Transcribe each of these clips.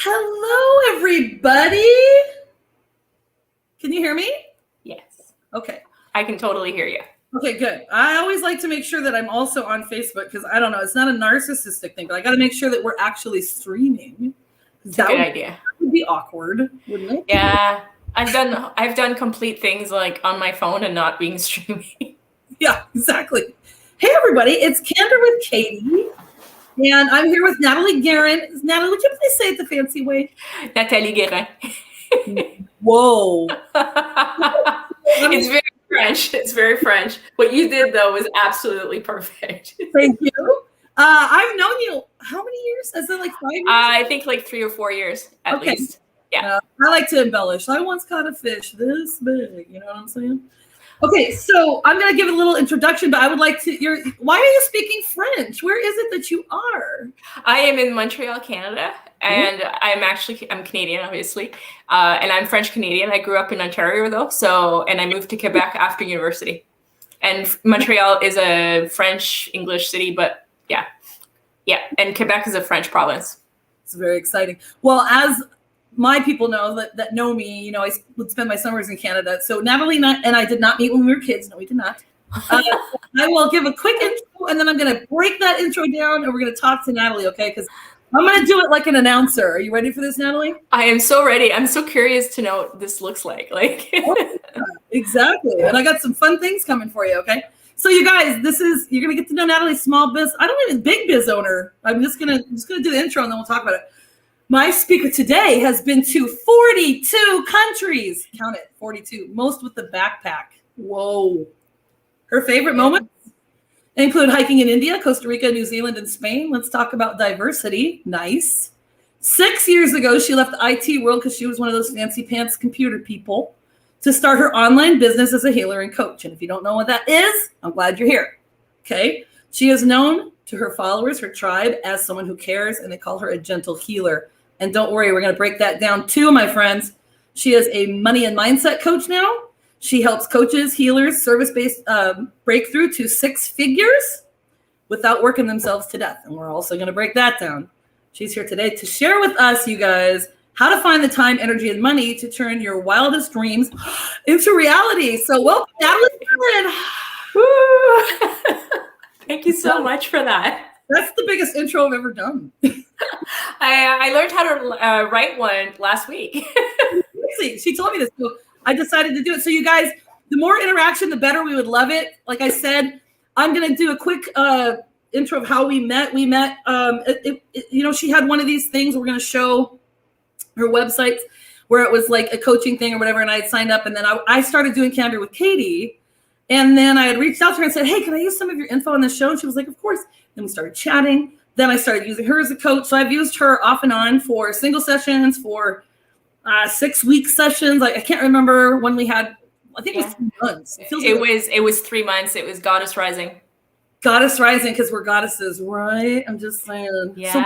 Hello, everybody. Can you hear me? Yes. Okay. I can totally hear you. Okay, good. I always like to make sure that I'm also on Facebook because I don't know, it's not a narcissistic thing, but I got to make sure that we're actually streaming. It's a good idea. That would be awkward, wouldn't it? Yeah. I've done complete things like on my phone and not being streaming. Yeah, exactly. Hey, everybody. It's Kandor with Katy. And I'm here with Nathalie Guerin. Natalie, would you please say it the fancy way? Nathalie Guerin. Whoa. It's very French. It's very French. What you did, though, was absolutely perfect. Thank you. I've known you how many years? Is it like 5 years? I think like 3 or 4 years at least. Yeah. I like to embellish. I once caught a fish this big. You know what I'm saying? Okay, so I'm going to give a little introduction, but I would like to, why are you speaking French? Where is it that you are? I am in Montreal, Canada, and I'm Canadian, obviously, and I'm French Canadian. I grew up in Ontario, though, and I moved to Quebec after university. And Montreal is a French English city, but yeah, and Quebec is a French province. It's very exciting. Well, as my people know that know me, I would spend my summers in Canada. So Nathalie and I did not meet when we were kids. No, we did not. I will give a quick intro, and then I'm going to break that intro down, and we're going to talk to Nathalie, okay? Because I'm going to do it like an announcer. Are you ready for this, Nathalie? I am so ready. I'm so curious to know what this looks like. Exactly. And I got some fun things coming for you, okay? So you guys, you're going to get to know Natalie's small biz. I don't even big biz owner. I'm just going to do the intro, and then we'll talk about it. My speaker today has been to 42 countries. Count it, 42. Most with the backpack. Whoa. Her favorite moments include hiking in India, Costa Rica, New Zealand, and Spain. Let's talk about diversity. Nice. 6 years ago, she left the IT world because she was one of those fancy pants computer people to start her online business as a healer and coach. And if you don't know what that is, I'm glad you're here. Okay. She is known to her followers, her tribe, as someone who cares, and they call her a gentle healer. And don't worry, we're going to break that down too, my friends. She is a money and mindset coach now. She helps coaches, healers, service-based breakthrough to 6 figures without working themselves to death. And we're also going to break that down. She's here today to share with us, you guys, how to find the time, energy, and money to turn your wildest dreams into reality. So welcome, Nathalie. Thank you so much for that. That's the biggest intro I've ever done. I learned how to write one last week. She told me this, so I decided to do it. So you guys, the more interaction, the better. We would love it. Like I said, I'm going to do a quick intro of how we met. We met, she had one of these things. We're going to show her websites where it was like a coaching thing or whatever, and I had signed up, and then I started doing Kandor with Katy, and then I had reached out to her and said, hey, can I use some of your info on the show? And she was like, of course. Then we started chatting. Then I started using her as a coach. So I've used her off and on for single sessions, for 6-week sessions. Like I can't remember when we had. I think it was 3 months. It was 3 months. It was Goddess Rising. Goddess Rising, because we're goddesses, right? I'm just saying. Yeah. So,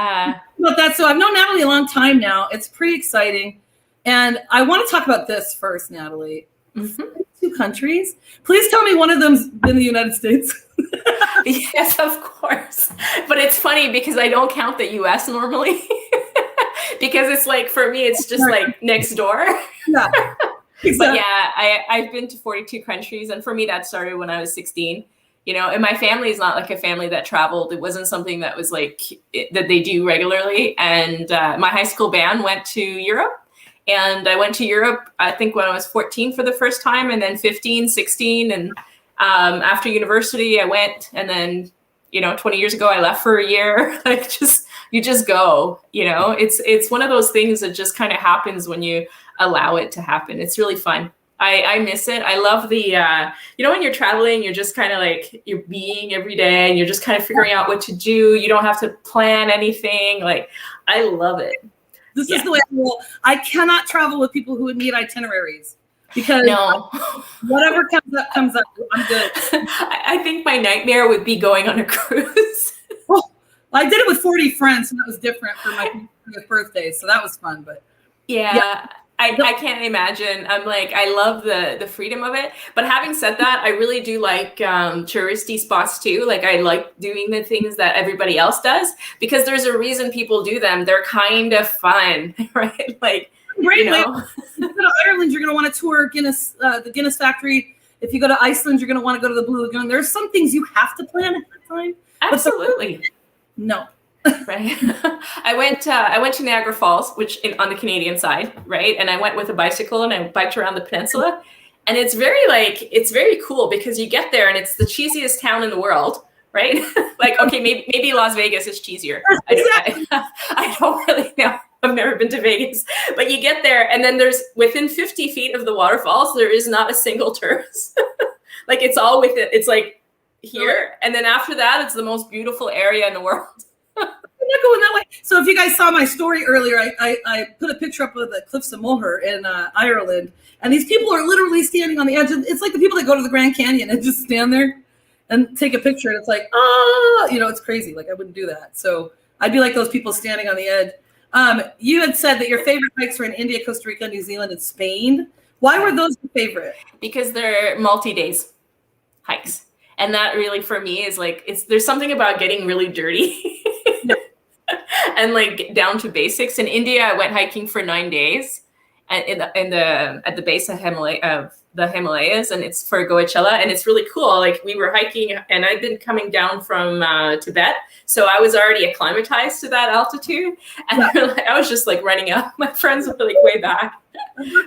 about that. So I've known Nathalie a long time now. It's pretty exciting, and I want to talk about this first, Nathalie. 2 countries. Please tell me one of them's in the United States. Yes, of course. But it's funny because I don't count the US normally because it's like, for me, it's just like next door. Yeah, exactly. But yeah, I've been to 42 countries. And for me, that started when I was 16, and my family is not like a family that traveled. It wasn't something that was like that they do regularly. And my high school band went to Europe. And I went to Europe, I think, when I was 14 for the first time, and then 15, 16. And after university, I went. And then, 20 years ago, I left for a year. Like, you just go, It's one of those things that just kind of happens when you allow it to happen. It's really fun. I miss it. I love the, when you're traveling, you're just kind of like, you're being every day, and you're just kind of figuring out what to do. You don't have to plan anything. Like, I love it. This is the way I roll. I cannot travel with people who would need itineraries because whatever comes up. I'm good. I think my nightmare would be going on a cruise. Well, I did it with 40 friends, and that was different for my 50th birthday, so that was fun. But yeah. I can't imagine. I'm like, I love the freedom of it. But having said that, I really do like touristy spots too. Like I like doing the things that everybody else does because there's a reason people do them. They're kind of fun, right? Like, Great. If you go to Ireland, you're going to want to tour Guinness, the Guinness factory. If you go to Iceland, you're going to want to go to the Blue Lagoon. There's some things you have to plan at that time. Absolutely. No. Right. I went to Niagara Falls, on the Canadian side, right? And I went with a bicycle and I biked around the peninsula. And it's very cool because you get there and it's the cheesiest town in the world, right? Like, okay, maybe Las Vegas is cheesier. I don't really know. I've never been to Vegas, but you get there and then there's within 50 feet of the waterfalls, there is not a single tourist. Like it's all with it. It's like here. And then after that, it's the most beautiful area in the world. I'm not going that way. So if you guys saw my story earlier, I put a picture up of the Cliffs of Moher in Ireland, and these people are literally standing on the edge. It's like the people that go to the Grand Canyon and just stand there and take a picture, and it's like, it's crazy. Like I wouldn't do that. So I'd be like those people standing on the edge. You had said that your favorite hikes were in India, Costa Rica, New Zealand, and Spain. Why were those your favorite? Because they're multi-days hikes. And that really, for me, is like, there's something about getting really dirty and like down to basics. In India, I went hiking for 9 days at the base of the Himalayas, and it's for Goachella, and it's really cool. Like we were hiking, and I've been coming down from Tibet, so I was already acclimatized to that altitude, and I was just like running up. My friends were like way back.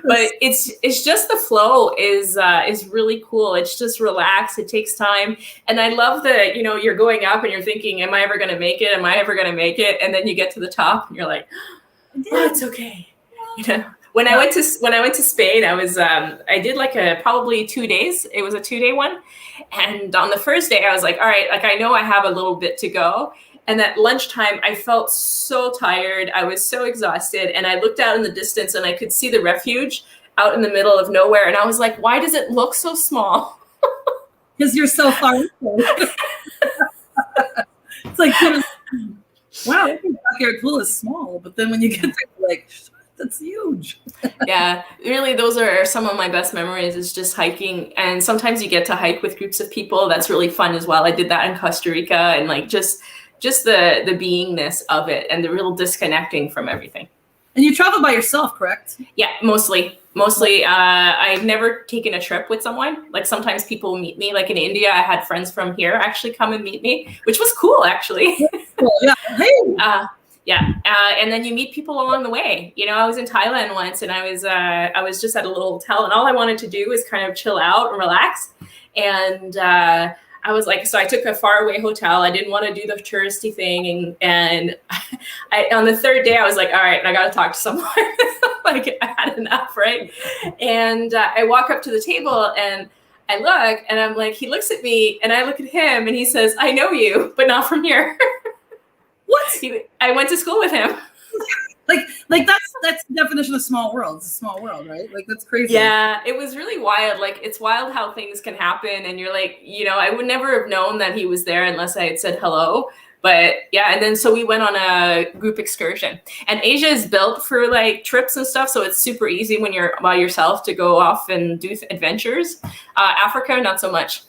But it's just the flow is really cool. It's just relaxed. It takes time. And I love that, you're going up and you're thinking, am I ever going to make it? Am I ever going to make it? And then you get to the top and you're like, oh, it's okay. When I went to Spain, I did like probably 2 days. It was a 2-day one. And on the first day I was like, all right, like I know I have a little bit to go. And at lunchtime, I felt so tired. I was so exhausted. And I looked out in the distance and I could see the refuge out in the middle of nowhere. And I was like, why does it look so small? Because you're so far. It's like, wow, I think backyard pool is small. But then when you get there, you're like, that's huge. Yeah, really, those are some of my best memories is just hiking. And sometimes you get to hike with groups of people. That's really fun as well. I did that in Costa Rica and like just the beingness of it and the real disconnecting from everything. And you travel by yourself, correct? Yeah, mostly. I've never taken a trip with someone. Like sometimes people meet me, like in India, I had friends from here actually come and meet me, which was cool actually. Cool. Yeah. Hey. And then you meet people along the way. I was in Thailand once and I was just at a little hotel and all I wanted to do was kind of chill out and relax. And I was like, so I took a faraway hotel. I didn't want to do the touristy thing. And I, on the third day, I was like, all right, I got to talk to someone. Like I had enough, right? And I walk up to the table and I look and I'm like, he looks at me and I look at him and he says, I know you, but not from here. What? I went to school with him. Like that's the definition of small world. It's a small world, right? Like that's crazy. Yeah, it was really wild. Like it's wild how things can happen. And you're like, I would never have known that he was there unless I had said hello. But yeah, and then so we went on a group excursion. And Asia is built for like trips and stuff. So it's super easy when you're by yourself to go off and do adventures. Africa, not so much.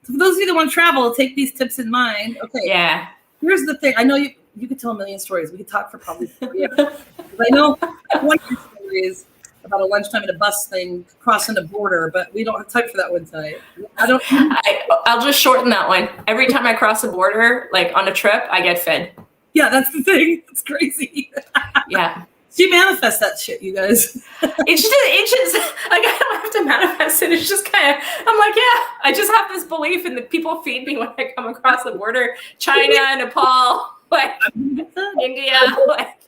So for those of you that want to travel, take these tips in mind. Okay. Yeah. Here's the thing. I know you could tell a million stories. We could talk for probably 4 years. I know one of your stories about a lunchtime at a bus thing crossing the border, but we don't have time for that one tonight. I'll just shorten that one. Every time I cross a border, like on a trip, I get fed. Yeah, that's the thing. It's crazy. Yeah. She manifests that shit, you guys. It's just like I don't have to manifest it. It's just kind of, I'm like, yeah, I just have this belief and the people feed me when I come across the border. China, Nepal, like India, like.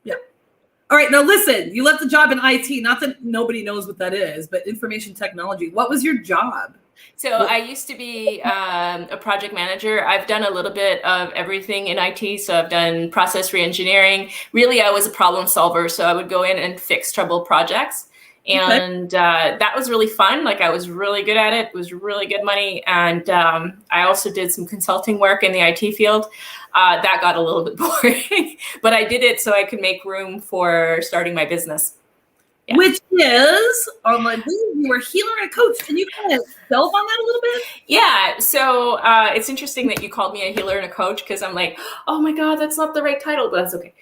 Yeah. All right, now listen, you left the job in IT, not that nobody knows what that is, but information technology. What was your job? So I used to be a project manager. I've done a little bit of everything in IT. So I've done process reengineering. Really, I was a problem solver. So I would go in and fix troubled projects. And that was really fun. Like I was really good at it. It was really good money. And I also did some consulting work in the IT field. That got a little bit boring, but I did it so I could make room for starting my business. Yeah. which is online. You are a healer and a coach. Can you kind of delve on that a little bit? Yeah. So it's interesting that you called me a healer and a coach, because I'm like, oh my God, that's not the right title, but that's okay.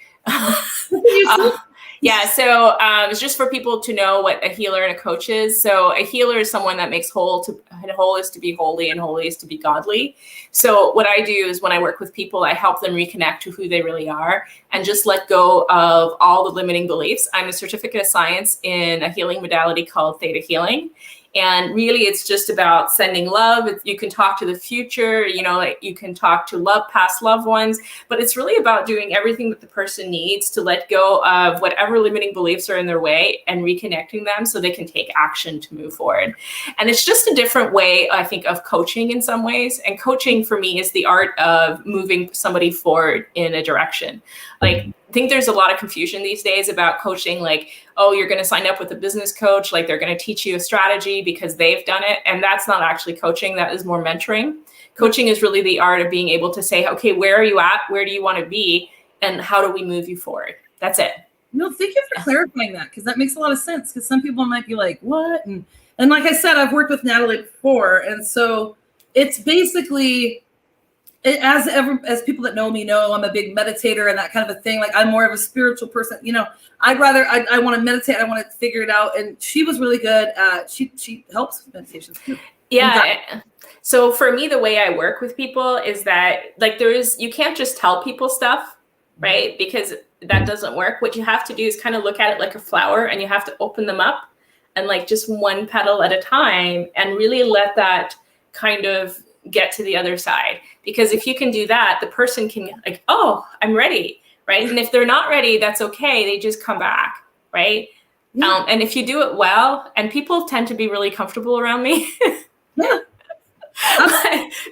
Yeah, so it's just for people to know what a healer and a coach is. So a healer is someone that makes whole. And whole is to be holy, and holy is to be godly. So what I do is, when I work with people, I help them reconnect to who they really are and just let go of all the limiting beliefs. I'm a certificate of science in a healing modality called theta healing. And really, it's just about sending love. You can talk to the future, like you can talk to past loved ones, but it's really about doing everything that the person needs to let go of whatever limiting beliefs are in their way and reconnecting them so they can take action to move forward. And it's just a different way, I think, of coaching in some ways. And coaching for me is the art of moving somebody forward in a direction. Like, I think there's a lot of confusion these days about coaching, like, oh, you're going to sign up with a business coach, like they're going to teach you a strategy because they've done it. And that's not actually coaching. That is more mentoring. Coaching is really the art of being able to say, okay, where are you at? Where do you want to be? And how do we move you forward? That's it. No, thank you for clarifying that, because that makes a lot of sense. Because some people might be like, what? And like I said, I've worked with Nathalie before. And so it's basically, as people that know me know, I'm a big meditator and that kind of a thing. Like, I'm more of a spiritual person. I want to meditate. I want to figure it out. And she was really good at, she helps with meditations too. Yeah. So for me, the way I work with people is that, like, you can't just tell people stuff, right? Because that doesn't work. What you have to do is kind of look at it like a flower, and you have to open them up and, like, just one petal at a time, and really let that kind of get to the other side. Because if you can do that, the person can, like, oh, I'm ready, right? And if they're not ready, that's okay. They just come back, right? Yeah. And if you do it well, and people tend to be really comfortable around me. Yeah.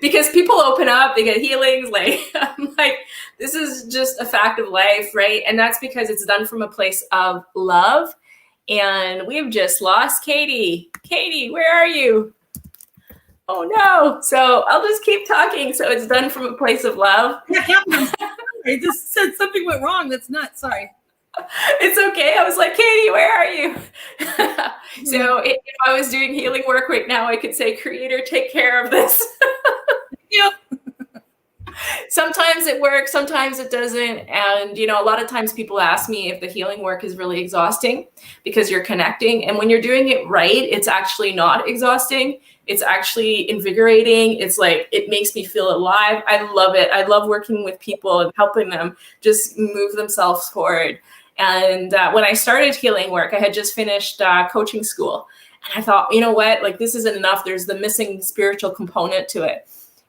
Because people open up, they get healings. Like, I'm like, this is just a fact of life, right? And that's because it's done from a place of love. And we've just lost Katy. Katy, where are you? Oh no. So I'll just keep talking. So it's done from a place of love. I just said something went wrong. That's not, sorry. It's okay. I was like, Katy, where are you? So if I was doing healing work right now, I could say, Creator, take care of this. Yep. Sometimes it works, sometimes it doesn't. And, a lot of times people ask me if the healing work is really exhausting because you're connecting. And when you're doing it right, it's actually not exhausting. It's actually invigorating. It's like, it makes me feel alive. I love it. I love working with people and helping them just move themselves forward. And when I started healing work, I had just finished coaching school. And I thought, you know what, like, this isn't enough. There's the missing spiritual component to it.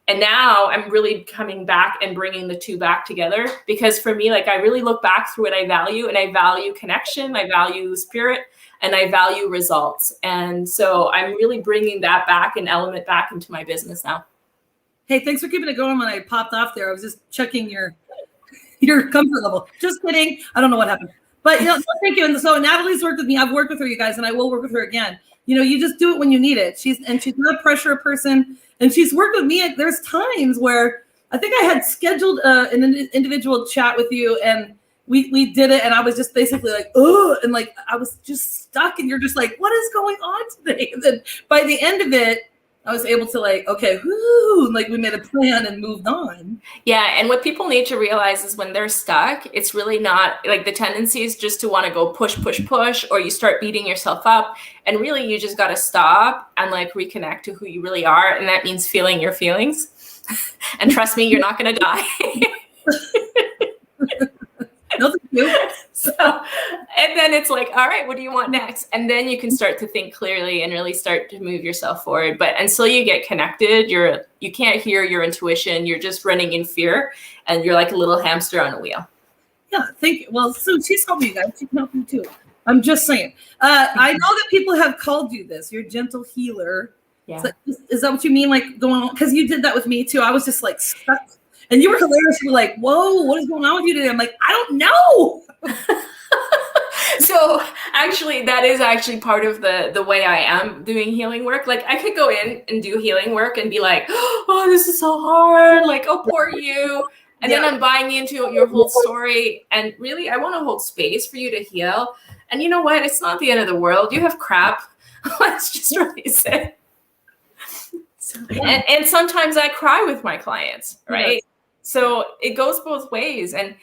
And now I'm really coming back and bringing the two back together, because for me, like, I really look back through what I value, and I value connection, I value spirit, and I value results. And so I'm really bringing that back, an element back into my business now. Hey, thanks for keeping it going. When I popped off there, I was just checking your comfort level. Just kidding. I don't know what happened. But thank you. And so Nathalie's worked with me. I've worked with her, you guys, and I will work with her again. You just do it when you need it. She's not a pressure person. And she's worked with me. There's times where I think I had scheduled an individual chat with you, and we did it, and I was just basically like, oh, and like I was just stuck, and you're just like, what is going on today? And then by the end of it, I was able to, like, okay, whoo, like, we made a plan and moved on. Yeah, and what people need to realize is when they're stuck, it's really not, like, the tendency is just to want to go push, or you start beating yourself up. And really, you just got to stop and, like, reconnect to who you really are. And that means feeling your feelings. And trust me, you're not going to die. No, thank you. So, and then it's like, all right, what do you want next? And then you can start to think clearly and really start to move yourself forward. But until you get connected, you can't hear your intuition. You're just running in fear, and you're like a little hamster on a wheel. Yeah, thank you. Well, so she's helping you guys. She can help you too. I'm just saying. I know that people have called you this. You're a gentle healer. Yeah. So, is that what you mean? Like, going on? Because you did that with me too. I was just like stuck. And you were hilarious. You were like, whoa, what is going on with you today? I'm like, I don't know. So actually, that is actually part of the way I am doing healing work. Like, I could go in and do healing work and be like, oh, this is so hard. Like, oh, poor you. And then I'm buying into your whole story. And really, I want to hold space for you to heal. And you know what? It's not the end of the world. You have crap. Let's just release it. And sometimes I cry with my clients, right? Yes. So it goes both ways. And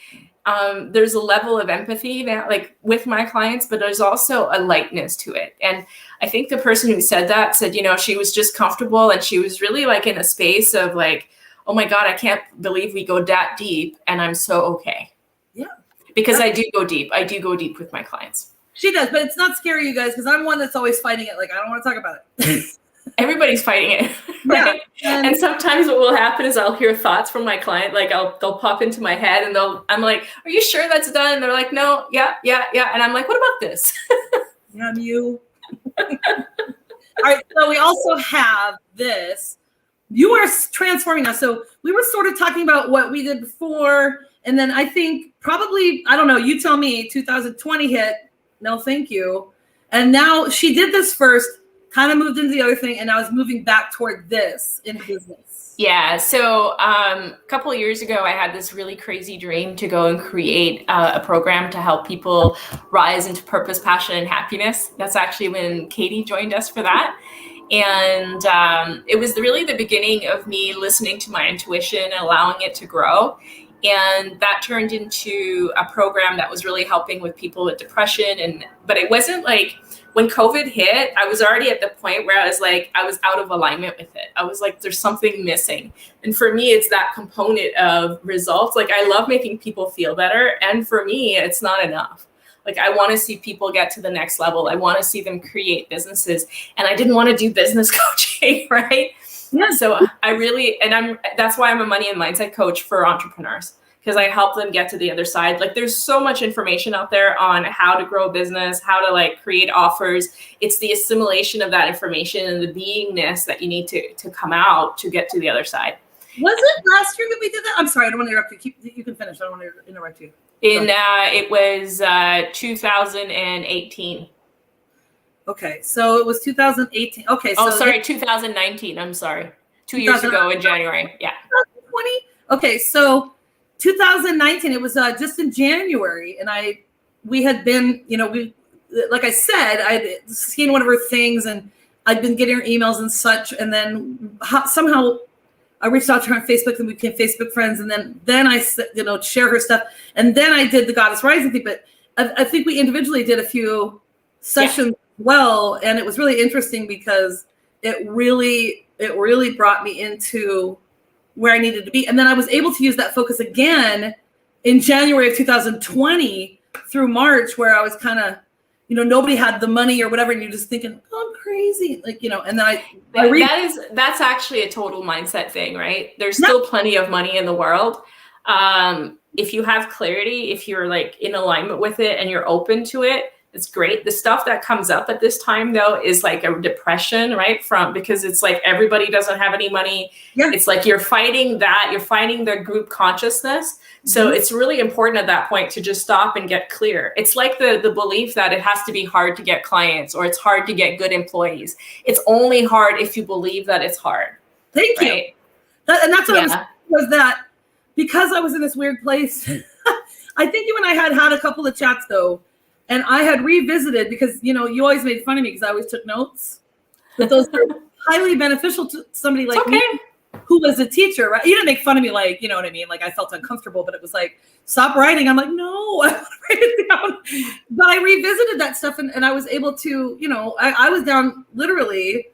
there's a level of empathy that, like, with my clients, but there's also a lightness to it. And I think the person who said that said, she was just comfortable, and she was really like in a space of like, oh my God, I can't believe we go that deep, and I'm so okay. Yeah. Because I do go deep. I do go deep with my clients. She does, but it's not scary, you guys, because I'm one that's always fighting it. Like, I don't want to talk about it. Everybody's fighting it, right? Yeah. And sometimes what will happen is I'll hear thoughts from my client, like they'll pop into my head, and I'm like, "Are you sure that's done?" And they're like, "No, yeah." And I'm like, "What about this?" Yeah, you. All right. So we also have this. You are transforming us. So we were sort of talking about what we did before, and then I think probably, I don't know. You tell me. 2020 hit. No, thank you. And now she did this first. Kind of moved into the other thing, and I was moving back toward this in business. Yeah. So a couple of years ago, I had this really crazy dream to go and create a program to help people rise into purpose, passion, and happiness. That's actually when Katy joined us for that. And it was really the beginning of me listening to my intuition and allowing it to grow. And that turned into a program that was really helping with people with depression. But it wasn't like, when COVID hit, I was already at the point where I was out of alignment with it. I was like, there's something missing. And for me, it's that component of results. Like, I love making people feel better. And for me, it's not enough. Like, I want to see people get to the next level. I want to see them create businesses. And I didn't want to do business coaching, right? Yeah. So that's why I'm a money and mindset coach for entrepreneurs, because I help them get to the other side. Like, there's so much information out there on how to grow a business, how to like create offers. It's the assimilation of that information and the beingness that you need to come out to get to the other side. Was it last year that we did that? I'm sorry, I don't want to interrupt you. You can finish. I don't want to interrupt you. It was 2018. Okay, so it was 2018. Okay, so 2019. I'm sorry, 2 years ago in January. Yeah. 2020. Okay, so 2019. It was just in January, and we had been, like I said, I'd seen one of her things, and I'd been getting her emails and such, and then somehow I reached out to her on Facebook, and we became Facebook friends, and then I share her stuff, and then I did the Goddess Rising thing. But I think we individually did a few sessions. Well, and it was really interesting because it really brought me into where I needed to be. And then I was able to use that focus again in January of 2020 through March, where I was kind of, nobody had the money or whatever. And you're just thinking, oh, I'm crazy. And then that's actually a total mindset thing, right? There's still plenty of money in the world. If you have clarity, if you're like in alignment with it and you're open to it, it's great. The stuff that comes up at this time, though, is like a depression, right? Because it's like everybody doesn't have any money. Yeah. It's like you're fighting the group consciousness. So it's really important at that point to just stop and get clear. It's like the belief that it has to be hard to get clients or it's hard to get good employees. It's only hard if you believe that it's hard. Thank you. And that's what was that because I was in this weird place. I think you and I had a couple of chats, though. And I had revisited because, you always made fun of me because I always took notes. But those were highly beneficial to somebody like me who was a teacher, right? You didn't make fun of me like, you know what I mean? Like I felt uncomfortable, but it was like, stop writing. I'm like, no, I want to write it down. But I revisited that stuff and I was able to, I was down literally,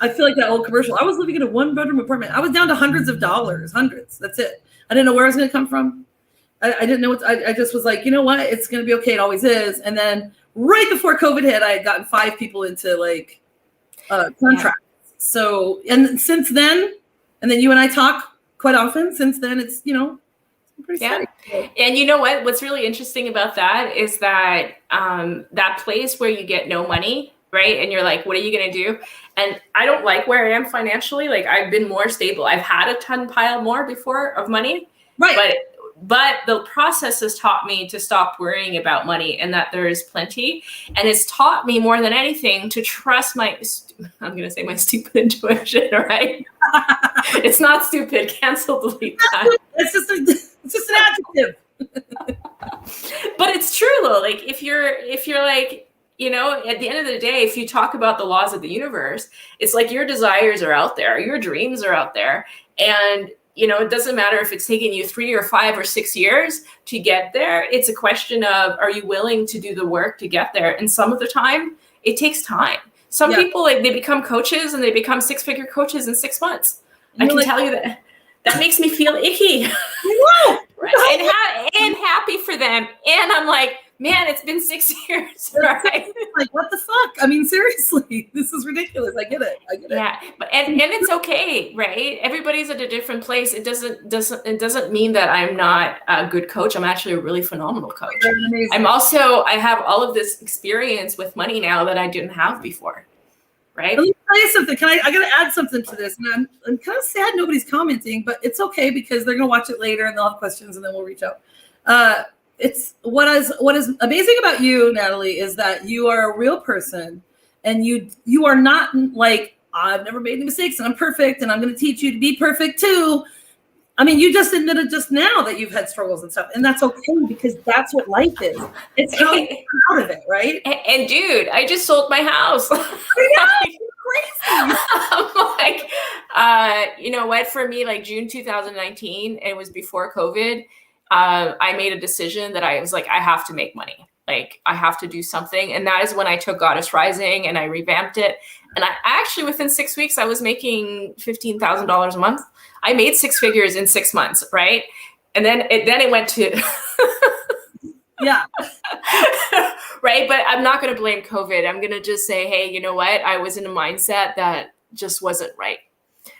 I feel like that old commercial. I was living in a 1-bedroom apartment. I was down to hundreds of dollars, hundreds. That's it. I didn't know where I was going to come from. I didn't know I just was like, you know what? It's going to be okay. It always is. And then right before COVID hit, I had gotten 5 people into like contracts. Yeah. So, and since then, and then you and I talk quite often. Since then, it's, pretty steady. And you know what? What's really interesting about that is that that place where you get no money, right? And you're like, what are you going to do? And I don't like where I am financially. Like I've been more stable. I've had a ton pile more before of money. Right. But But the process has taught me to stop worrying about money and that there is plenty. And it's taught me more than anything to trust my stupid intuition, right? It's not stupid. Cancel, delete that. It's just an adjective. But it's true though. Like if you're like, you know, at the end of the day, if you talk about the laws of the universe, it's like your desires are out there, your dreams are out there. And, you know, it doesn't matter if it's taking you 3 or 5 or 6 years to get there. It's a question of, are you willing to do the work to get there? And some of the time it takes time. Some people, like, they become coaches and they become 6-figure coaches in 6 months. I can tell you that makes me feel icky. Right? And happy for them. And I'm like, man, it's been 6 years, right? Like, what the fuck? I mean, seriously, this is ridiculous. I get it. Yeah, but and it's okay, right? Everybody's at a different place. It doesn't mean that I'm not a good coach. I'm actually a really phenomenal coach. I have all of this experience with money now that I didn't have before, right? Let me tell you something. I got to add something to this. And I'm kind of sad nobody's commenting, but it's okay because they're going to watch it later and they'll have questions and then we'll reach out. It's what is amazing about you, Nathalie, is that you are a real person, and you are not like, I've never made any mistakes and I'm perfect and I'm going to teach you to be perfect too. I mean, you just admitted just now that you've had struggles and stuff, and that's okay because that's what life is. It's how you come out of it, right? And dude, I just sold my house. I know, crazy. I'm like, you know what? For me, like June 2019, it was before COVID. I made a decision that I was like, I have to make money. Like, I have to do something. And that is when I took Goddess Rising and I revamped it. And I actually, within 6 weeks, I was making $15,000 a month. I made 6 figures in 6 months, right? And then it went to, yeah. Right. But I'm not going to blame COVID. I'm going to just say, hey, you know what? I was in a mindset that just wasn't right.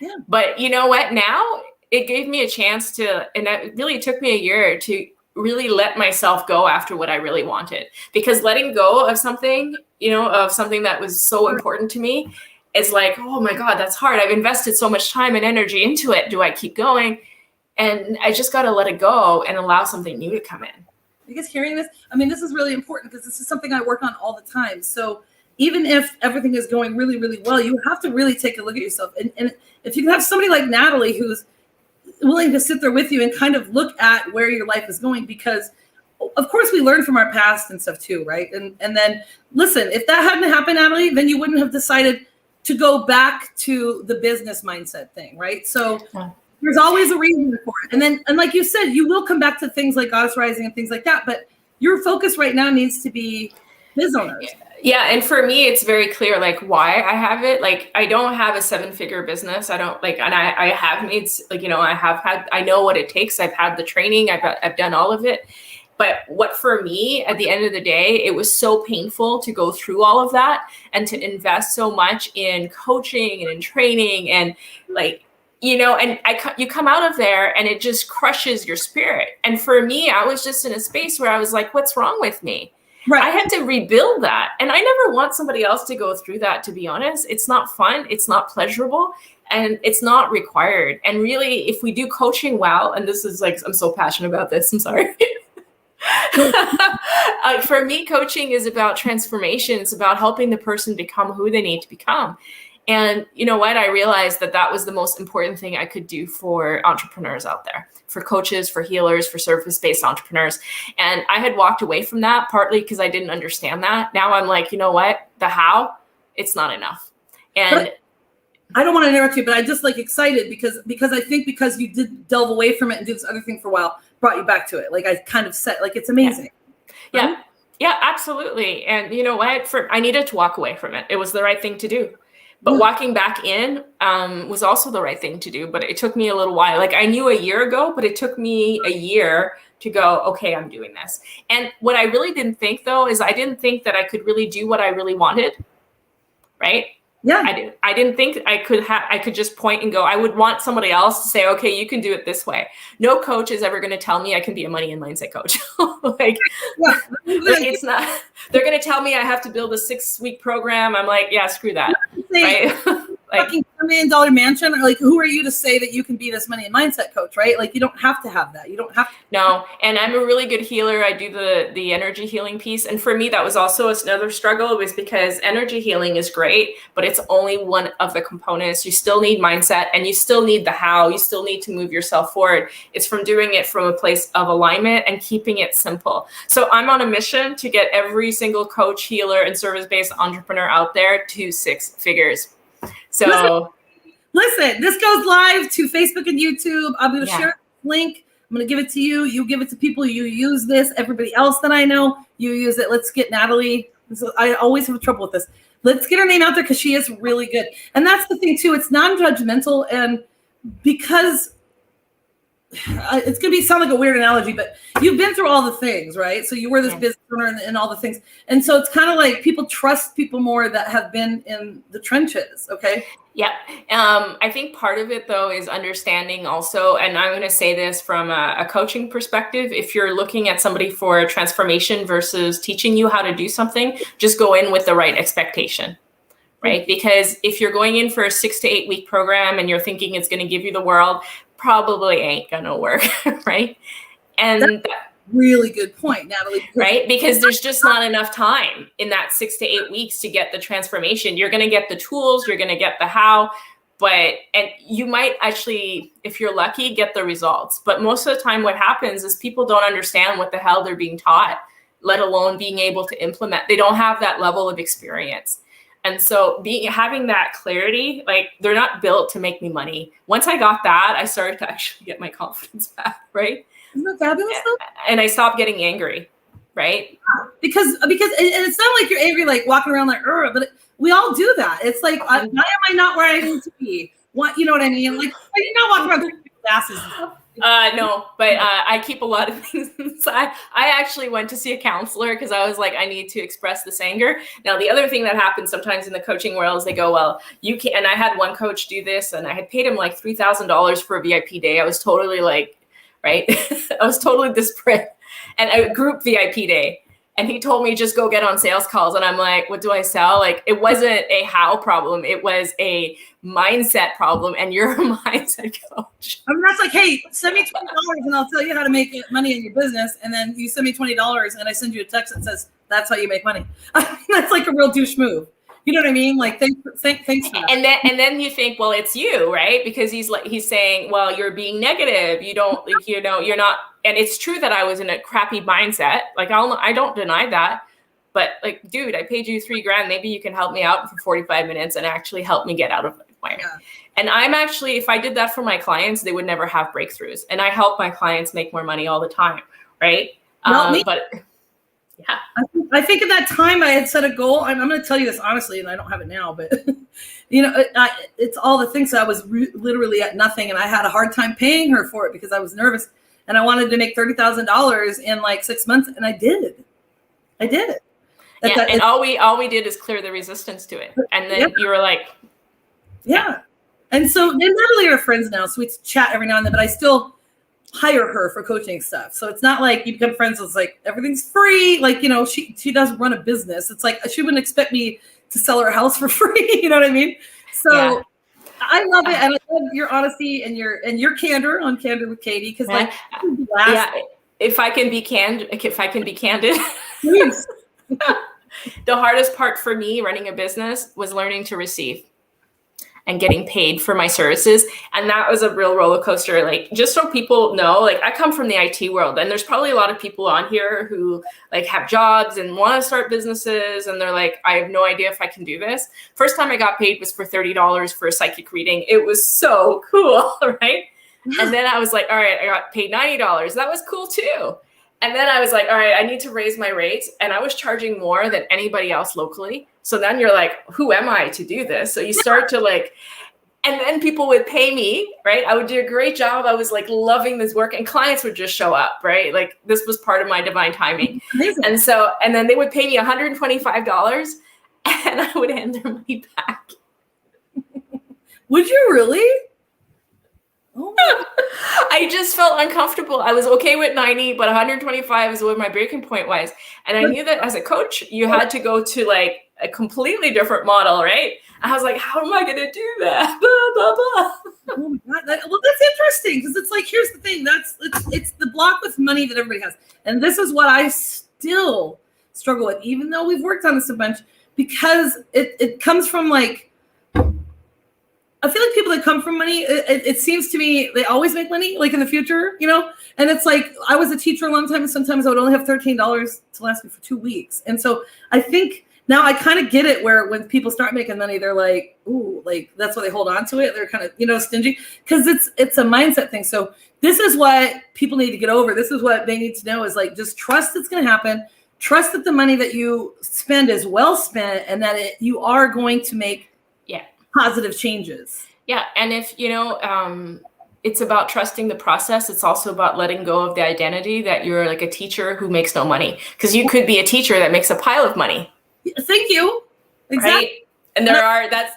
Yeah. But you know what? Now it gave me a chance to, and it really took me a year to really let myself go after what I really wanted, because letting go of something, you know, of something that was so important to me, is like, oh my God, that's hard. I've invested so much time and energy into it. Do I keep going? And I just got to let it go and allow something new to come in. You guys hearing this? I mean, this is really important because this is something I work on all the time. So even if everything is going really, really well, you have to really take a look at yourself. And if you have somebody like Nathalie who's willing to sit there with you and kind of look at where your life is going, because of course we learn from our past and stuff too, right? And then listen, if that hadn't happened, Nathalie, then you wouldn't have decided to go back to the business mindset thing, right? So there's always a reason for it. And like you said, you will come back to things like Goddess Rising and things like that, but your focus right now needs to be biz owners. Yeah. And for me, it's very clear, like, why I have it. Like, I don't have a 7-figure business. I don't like, and I have made, like, you know, I know what it takes. I've had the training. I've done all of it. But what for me, at the end of the day, it was so painful to go through all of that and to invest so much in coaching and in training and, like, you know, and you come out of there and it just crushes your spirit. And for me, I was just in a space where I was like, what's wrong with me? Right. I had to rebuild that. And I never want somebody else to go through that, to be honest. It's not fun. It's not pleasurable. And it's not required. And really, if we do coaching well, and this is like, I'm so passionate about this. I'm sorry. For me, coaching is about transformation. It's about helping the person become who they need to become. And you know what? I realized that was the most important thing I could do for entrepreneurs out there, for coaches, for healers, for service-based entrepreneurs. And I had walked away from that partly because I didn't understand that. Now I'm like, you know what? The how, it's not enough. And but I don't want to interrupt you, but I just like excited because I think because you did delve away from it and do this other thing for a while, brought you back to it. Like I kind of said, like, it's amazing. Yeah. Right? Yeah, absolutely. And you know what? I needed to walk away from it. It was the right thing to do. But walking back in was also the right thing to do. But it took me a little while. Like I knew a year ago, but it took me a year to go, okay, I'm doing this. And what I really didn't think, though, is I didn't think that I could really do what I really wanted. Right? Yeah. I didn't think I could just point and go. I would want somebody else to say, okay, you can do it this way. No coach is ever going to tell me I can be a money and mindset coach. like it's not, they're going to tell me I have to build a 6-week program. I'm like, yeah, screw that. Right. Like, fucking $1 million mansion, or like, who are you to say that you can be this money and mindset coach, right? Like, you don't have to have that. You don't have to. No, and I'm a really good healer. I do the energy healing piece. And for me, that was also another struggle, was because energy healing is great, but it's only one of the components. You still need mindset, and you still need the how. You still need to move yourself forward. It's from doing it from a place of alignment and keeping it simple. So I'm on a mission to get every single coach, healer, and service-based entrepreneur out there to 6 figures. So listen, this goes live to Facebook and YouTube. I'm going to share a link. I'm going to give it to you. You give it to people. You use this. Everybody else that I know, you use it. Let's get Nathalie. I always have trouble with this. Let's get her name out there, because she is really good. And that's the thing too. It's non-judgmental. And because it's going to sound like a weird analogy, but you've been through all the things, right? So you were this business owner and all the things. And so it's kind of like people trust people more that have been in the trenches. Okay. Yeah. I think part of it, though, is understanding also, and I'm going to say this from a coaching perspective, if you're looking at somebody for a transformation versus teaching you how to do something, just go in with the right expectation, right? Because if you're going in for a 6 to 8 week program and you're thinking it's going to give you the world, probably ain't going to work, right? And really good point, Nathalie. Right? Because there's just not enough time in that 6 to 8 weeks to get the transformation. You're going to get the tools, you're going to get the how, and you might actually, if you're lucky, get the results. But most of the time what happens is people don't understand what the hell they're being taught, let alone being able to implement. They don't have that level of experience. And so having that clarity, like, they're not built to make me money. Once I got that, I started to actually get my confidence back, right? Isn't that fabulous though? And I stopped getting angry, right? Because and it's not like you're angry, like walking around like, but we all do that. It's like, why am I not where I need to be? What, you know what I mean? Like, you're not walking around with glasses and stuff. No, but I keep a lot of things inside. I actually went to see a counselor because I was like, I need to express this anger. Now, the other thing that happens sometimes in the coaching world is they go, well, you can, and I had one coach do this, and I had paid him like $3,000 for a VIP day. I was totally like, right? I was totally desperate. And a group VIP day. And he told me, just go get on sales calls. And I'm like, what do I sell? Like, it wasn't a how problem. It was a mindset problem. And you're a mindset coach. I mean, that's like, hey, send me $20 and I'll tell you how to make money in your business. And then you send me $20 and I send you a text that says, that's how you make money. I mean, that's like a real douche move. You know what I mean? Like, thanks for that. And then you think, well, it's you, right? Because he's saying, well, you're being negative. You don't, like, you know, you're not. And it's true that I was in a crappy mindset. Like, I don't deny that. But like, dude, I paid you $3,000. Maybe you can help me out for 45 minutes and actually help me get out of my. Yeah. And I'm actually, if I did that for my clients, they would never have breakthroughs. And I help my clients make more money all the time, right? But yeah. I think at that time I had set a goal. I'm going to tell you this honestly, and I don't have it now, but you know, it's all the things that I was literally at nothing, and I had a hard time paying her for it because I was nervous, and I wanted to make $30,000 in like 6 months, and I did. And all we did is clear the resistance to it, and then you were like, yeah. And so then Nathalie are friends now, so we chat every now and then, but I still hire her for coaching stuff. So it's not like you become friends. It's like everything's free. Like, you know, she doesn't run a business. It's like she wouldn't expect me to sell her house for free. You know what I mean? So I love it, and I love your honesty and your candor on Candor with Katy. Because like, if I can be candid, please. The hardest part for me running a business was learning to receive and getting paid for my services. And that was a real roller coaster. Like, just so people know, like, I come from the IT world, and there's probably a lot of people on here who like have jobs and want to start businesses. And they're like, I have no idea if I can do this. First time I got paid was for $30 for a psychic reading. It was so cool. Right. And then I was like, all right, I got paid $90. That was cool too. And then I was like, all right, I need to raise my rates. And I was charging more than anybody else locally. So then you're like, who am I to do this? So you start to like, and then people would pay me, right? I would do a great job. I was like loving this work, and clients would just show up, right? Like, this was part of my divine timing. Amazing. And then they would pay me $125 and I would hand their money back. Would you really? Oh. I just felt uncomfortable. I was okay with 90, but 125 is where my breaking point was. And I knew that as a coach, you had to go to like a completely different model, right? I was like, how am I going to do that? Blah, blah, blah. Oh my God. Well, that's interesting because it's like, here's the thing. It's the block with money that everybody has. And this is what I still struggle with, even though we've worked on this a bunch, because it comes from like, I feel like people that come from money, it seems to me they always make money, like in the future, you know? And it's like, I was a teacher a long time, and sometimes I would only have $13 to last me for 2 weeks. And so I think now I kind of get it, where when people start making money, they're like, ooh, like that's why they hold on to it. They're kind of, you know, stingy, because it's a mindset thing. So this is what people need to get over. This is what they need to know is like, just trust it's going to happen. Trust that the money that you spend is well spent, and that you are going to make positive changes. Yeah. And if, you know, it's about trusting the process. It's also about letting go of the identity that you're like a teacher who makes no money, because you could be a teacher that makes a pile of money. Thank you. Exactly. Right? And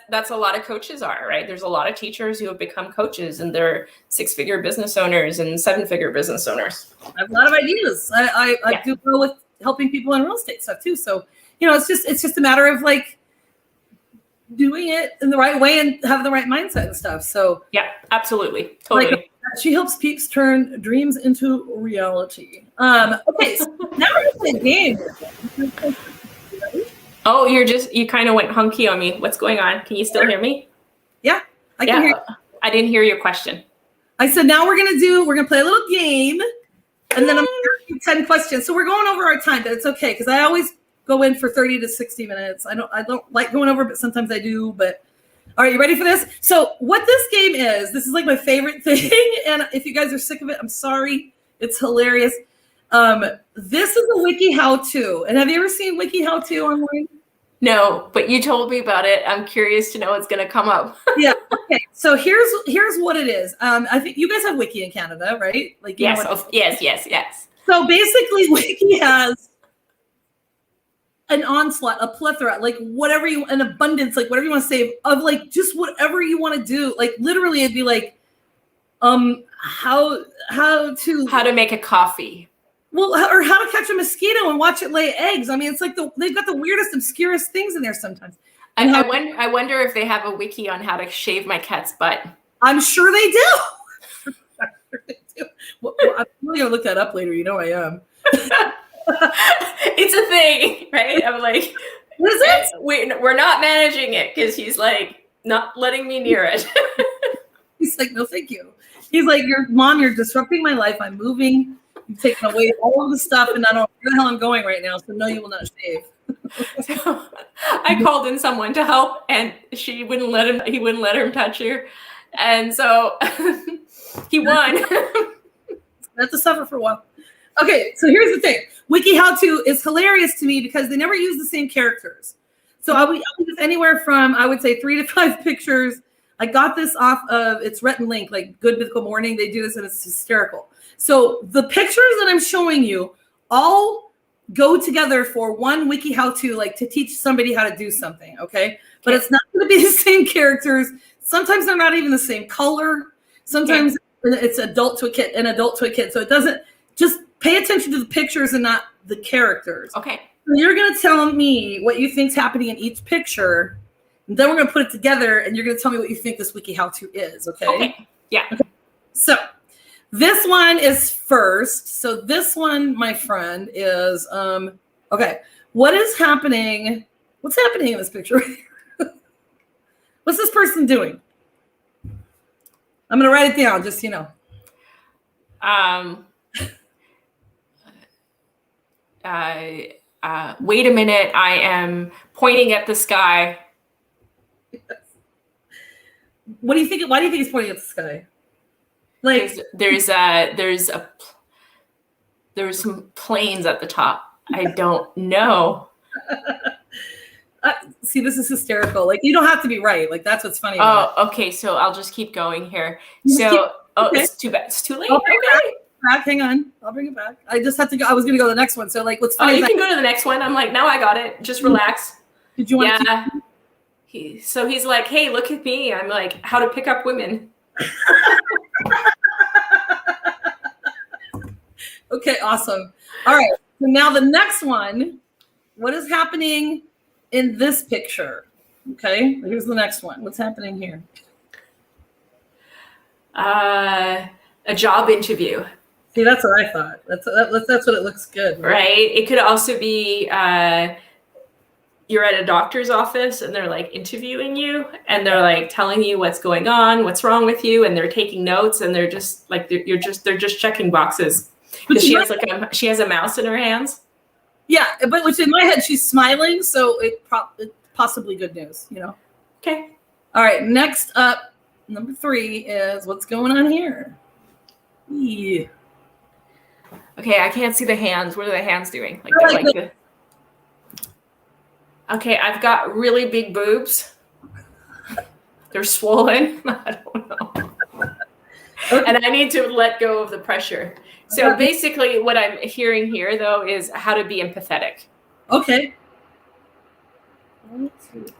that's a lot of coaches are, right? There's a lot of teachers who have become coaches, and they're 6-figure business owners and 7-figure business owners. I have a lot of ideas. I do well with helping people in real estate stuff too. So, you know, it's just a matter of like doing it in the right way and have the right mindset and stuff. So yeah, absolutely. Totally. Like, she helps peeps turn dreams into reality. Okay, so now we're gonna play a game. Oh, you kind of went hunky on me. What's going on? Can you still hear me? Yeah, I can hear you. I didn't hear your question. I said now we're gonna play a little game, and then I'm gonna ask you 10 questions. So we're going over our time, but it's okay because I always go in for 30 to 60 minutes. I don't like going over, but sometimes I do. But all right, you ready for this? So what this game is, this is like my favorite thing. And if you guys are sick of it, I'm sorry. It's hilarious. This is a wiki how-to. And have you ever seen wiki how-to online? No, but you told me about it. I'm curious to know what's going to come up. Yeah. Okay. So here's what it is. I think you guys have wiki in Canada, right? Like yes. Yes. So basically, wiki has an onslaught, a plethora, like whatever an abundance, like whatever you want to say, of like just whatever you want to do. Like literally it'd be like, how to make a coffee. Well, or how to catch a mosquito and watch it lay eggs. I mean, it's like they've got the weirdest, obscurest things in there sometimes. And I wonder if they have a wiki on how to shave my cat's butt. I'm sure they do. I'm sure they do. Well, I'm really gonna look that up later. You know I am. It's a thing, right? I'm like, is it? We're not managing it because he's like not letting me near it. He's like, no, thank you. He's like, Mom, you're disrupting my life. I'm moving. You've taken away all of the stuff, and I don't know where the hell I'm going right now. So no, you will not shave. So I called in someone to help, and he wouldn't let him touch her, and so he won. I have to suffer for a while. Okay, so here's the thing. Wiki how-to is hilarious to me because they never use the same characters. So I'll use anywhere from, I would say, 3 to 5 pictures. I got this off of, it's Rhett and Link, like Good Mythical Morning. They do this and it's hysterical. So the pictures that I'm showing you all go together for one wiki how-to, like to teach somebody how to do something, okay? But it's not going to be the same characters. Sometimes they're not even the same color. Sometimes it's adult to a kid and adult to a kid. So it doesn't, just pay attention to the pictures and not the characters. Okay. So you're going to tell me what you think's happening in each picture. And then we're going to put it together and you're going to tell me what you think this wiki how-to is. Okay. Okay. Yeah. Okay. So this one is first. So this one, my friend, is, okay. What's happening in this picture? What's this person doing? I'm going to write it down just, you know. Wait a minute, I am pointing at the sky. What do you think? Why do you think he's pointing at the sky? Like there's some planes at the top. I don't know. See, this is hysterical. Like you don't have to be right. Like that's what's funny. Okay. So I'll just keep going here. Okay. It's too bad. It's too late. Okay. Hang on, I'll bring it back. I just have to go. I was going to go to the next one. So like, what's funny? You can go to the next one. I'm like, now I got it. Just relax. Did you want to? So he's like, hey, look at me. I'm like, how to pick up women. Okay, awesome. All right. So now the next one. What is happening in this picture? Okay, here's the next one. What's happening here? A job interview. See, that's what I thought. That's what it looks good. Right? It could also be you're at a doctor's office and they're like interviewing you and they're like telling you what's going on, what's wrong with you, and they're taking notes and they're just like they're just checking boxes. Because she has a mouse in her hands. Yeah, but which in my head she's smiling, so it's possibly good news, you know. Okay. All right, next up, number 3 is what's going on here. Yeah. Okay, I can't see the hands. What are the hands doing? Okay, I've got really big boobs. They're swollen. I don't know. Okay. And I need to let go of the pressure. So basically what I'm hearing here, though, is how to be empathetic. Okay. And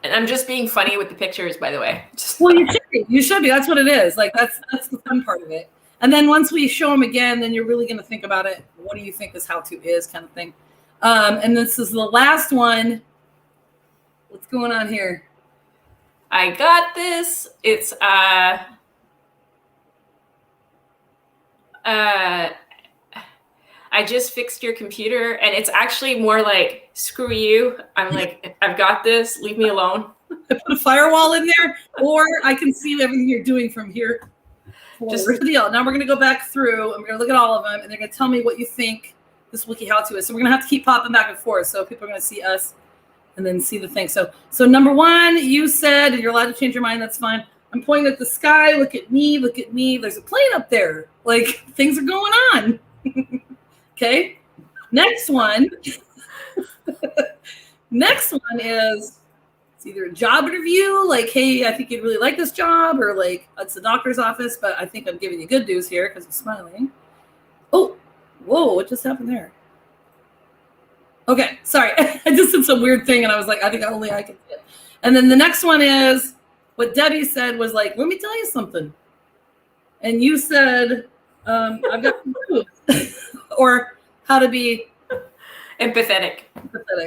I'm just being funny with the pictures, by the way. Well, you should be. You should be. That's what it is. Like, that's the fun part of it. And then once we show them again, then you're really going to think about it. What do you think this how-to is kind of thing? And this is the last one. What's going on here? I got this. It's I just fixed your computer, and it's actually more like, screw you. I'm like, I've got this. Leave me alone. I put a firewall in there, or I can see everything you're doing from here. Just the deal. Now we're going to go back through, and we're going to look at all of them, and they're going to tell me what you think this wiki how-to is. So we're going to have to keep popping back and forth, so people are going to see us and then see the thing. So number 1, you said, and you're allowed to change your mind. That's fine. I'm pointing at the sky. Look at me. Look at me. There's a plane up there. Like, things are going on. Okay. Next one. Next one is it's either a job interview, like, hey, I think you'd really like this job, or like it's the doctor's office, but I think I'm giving you good news here because I'm smiling. Oh, whoa, what just happened there? Okay, sorry. I just did some weird thing and I was like, I think only I can see it. And then the next one is what Debbie said was like, let me tell you something. And you said, I've got some clues. Or how to be empathetic,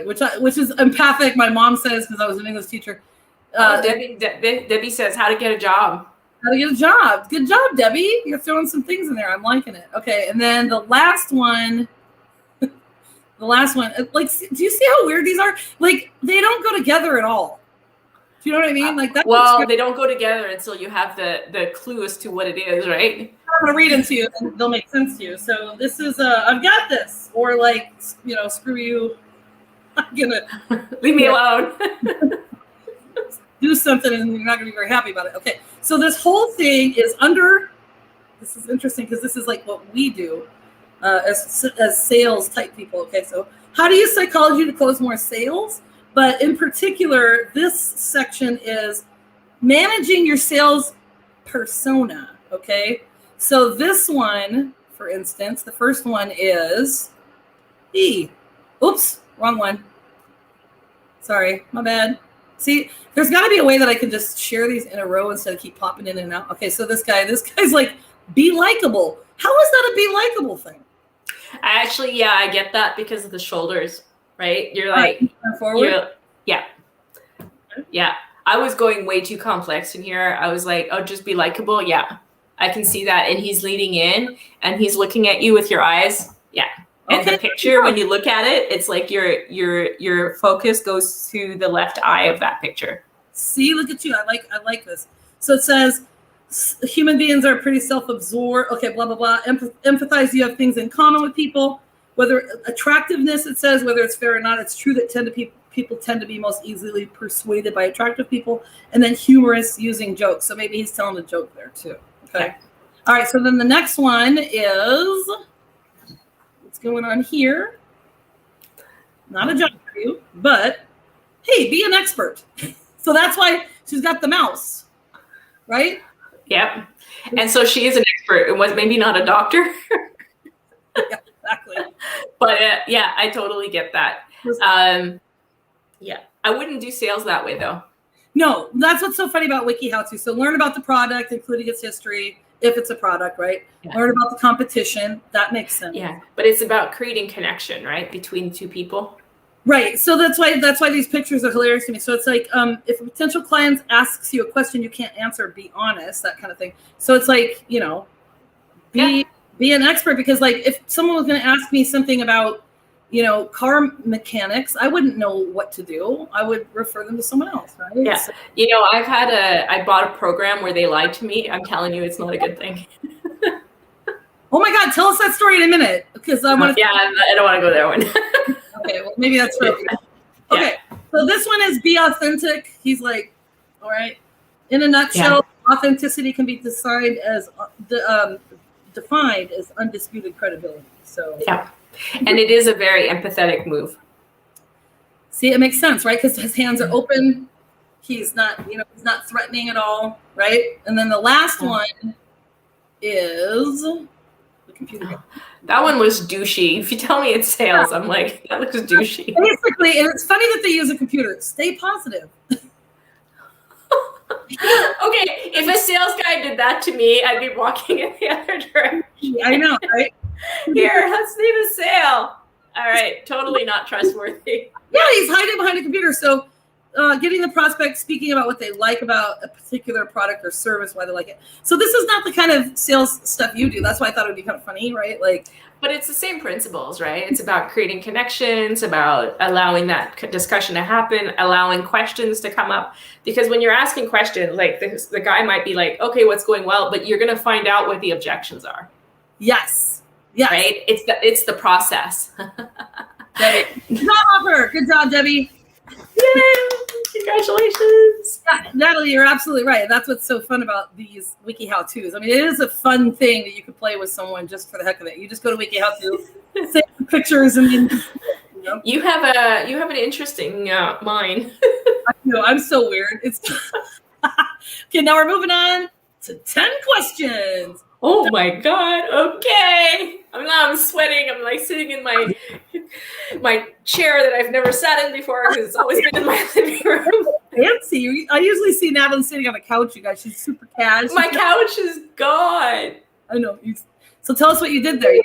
which is empathic. My mom says, because I was an English teacher. Debbie says how to get a job. How to get a job. Good job, Debbie. You're throwing some things in there. I'm liking it. Okay, and then the last one. Like, do you see how weird these are? Like, they don't go together at all. Do you know what I mean? Like that. Well, they don't go together until you have the clue as to what it is, right? I'm gonna read them to you, and they'll make sense to you. So this is I've got this, or like, you know, screw you. I'm gonna leave me alone. Do something, and you're not gonna be very happy about it. Okay, so this whole thing is under. This is interesting because this is like what we do as sales type people. Okay, so how to use psychology to close more sales. But in particular, this section is managing your sales persona, okay? So this one, for instance, the first one is oops, wrong one. Sorry, my bad. See, there's got to be a way that I can just share these in a row instead of keep popping in and out. Okay, so this guy's like, be likable. How is that a be likable thing? I get that because of the shoulders. Right? You're like, forward? Yeah. I was going way too complex in here. I was like, oh, just be likable. Yeah. I can see that. And he's leaning in and he's looking at you with your eyes. Yeah. And the picture, when you look at it, it's like your focus goes to the left eye of that picture. See, look at you. I like this. So it says human beings are pretty self-absorbed. Okay, blah, blah, blah. Empathize. You have things in common with people. Whether attractiveness, it says, whether it's fair or not, it's true that people tend to be most easily persuaded by attractive people. And then humorous, using jokes. So maybe he's telling a joke there too. Okay. Yeah. All right. So then the next one is what's going on here. Not a job for you, but hey, be an expert. So that's why she's got the mouse, right? Yep. And so she is an expert. It was maybe not a doctor. Yeah. Exactly. But yeah, I totally get that. Yeah, I wouldn't do sales that way though. No, that's what's so funny about Wiki How To. So learn about the product, including its history, if it's a product, right? Yeah. Learn about the competition. That makes sense. Yeah, but it's about creating connection, right, between two people. Right. So that's why these pictures are hilarious to me. So it's like, if a potential client asks you a question you can't answer, be honest, that kind of thing. So it's like, you know, be an expert, because like if someone was going to ask me something about, you know, car mechanics, I wouldn't know what to do. I would refer them to someone else, right? Yeah. So, you know, I bought a program where they lied to me. I'm telling you, it's not a good thing. oh my God, tell us that story in a minute, because I want to. Yeah, I don't want to go there one. Okay, well, maybe that's right. Okay, so this one is be authentic. He's like, all right. In a nutshell, authenticity can be defined as undisputed credibility. So yeah, and it is a very empathetic move. See, it makes sense, right? Because his hands are open. He's not, you know, he's not threatening at all, right? And then the last one is the computer. That one was douchey. If you tell me it's sales, I'm like, that looks douchey. Basically, and it's funny that they use a computer. Stay positive. Okay, if a sales guy did that to me, I'd be walking in the other direction. I know, right? Here, let's leave a sale. All right, totally not trustworthy. Yeah, he's hiding behind a computer. So getting the prospect speaking about what they like about a particular product or service, why they like it. So this is not the kind of sales stuff you do. That's why I thought it would be kind of funny, right? Like, but it's the same principles, right? It's about creating connections, about allowing that discussion to happen, allowing questions to come up. Because when you're asking questions, like the guy might be like, okay, what's going well? But you're going to find out what the objections are. Yes. Yes. Right? It's the process. Debbie. Good job, offer. Good job, Debbie. Yay! Congratulations. Yeah, Natalie, you're absolutely right. That's what's so fun about these wiki how-tos. I mean, it is a fun thing that you can play with someone just for the heck of it. You just go to wiki how-to, save pictures, and then you have an interesting mind. I know, I'm so weird. It's okay. Now we're moving on to 10 questions. Oh my God. Okay. I'm sweating. I'm like sitting in my chair that I've never sat in before because it's always been in my living room. Fancy. I usually see Natalie sitting on the couch, you guys. She's super casual. My couch is gone. I know. So tell us what you did there.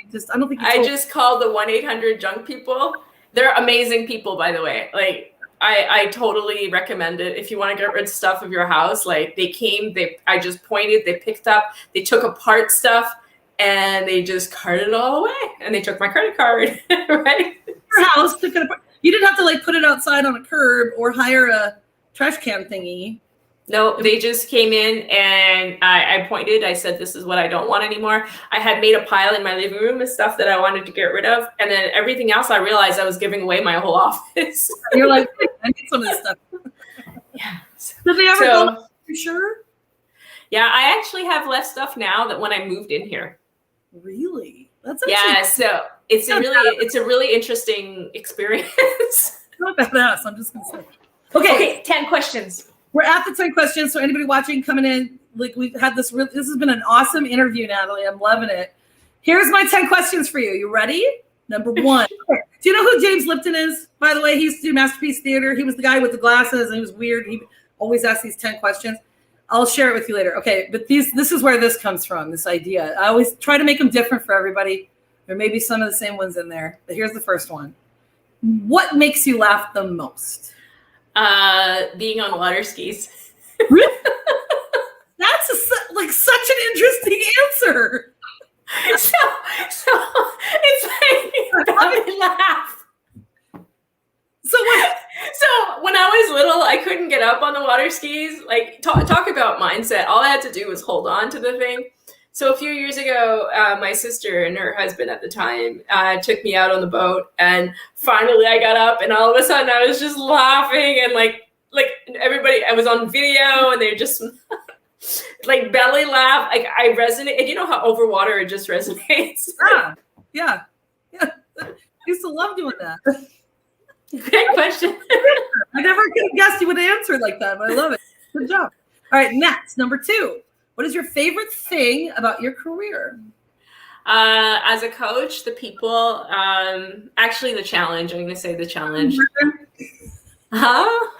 I just called the 1-800 junk people. They're amazing people, by the way. Like, I totally recommend it if you want to get rid of stuff of your house. Like they came, I just pointed, they picked up, they took apart stuff, and they just carted it all away. And they took my credit card, right? Your house took it apart. You didn't have to like put it outside on a curb or hire a trash can thingy. No, they just came in and I pointed. I said, this is what I don't want anymore. I had made a pile in my living room of stuff that I wanted to get rid of. And then everything else, I realized I was giving away my whole office. You're like, I need some of this stuff. Yeah. Did they ever go? You sure? Yeah, I actually have less stuff now than when I moved in here. Really? That's so it's a really interesting experience. Not badass. I'm just gonna say. Okay, 10 questions. We're at the 10 questions. So anybody watching, coming in, like we've had this has been an awesome interview, Natalie. I'm loving it. Here's my 10 questions for you. You ready? Number 1. Do you know who James Lipton is? By the way, he used to do Masterpiece Theater. He was the guy with the glasses and he was weird. He always asked these 10 questions. I'll share it with you later. Okay, but this is where this comes from, this idea. I always try to make them different for everybody. There may be some of the same ones in there, but here's the first one. What makes you laugh the most? Being on water skis. Really? That's such an interesting answer. So it's like that would laugh. So when I was little, I couldn't get up on the water skis. Like talk about mindset. All I had to do was hold on to the thing. So a few years ago, my sister and her husband at the time took me out on the boat, and finally I got up, and all of a sudden I was just laughing, and like everybody, I was on video, and they just like belly laugh. Like I resonate, and you know how over water it just resonates. Yeah. I used to love doing that. Great question. I never could have guessed you would answer like that, but I love it. Good job. All right, next, number 2. What is your favorite thing about your career? As a coach, the people, actually the challenge. I'm going to say the challenge. I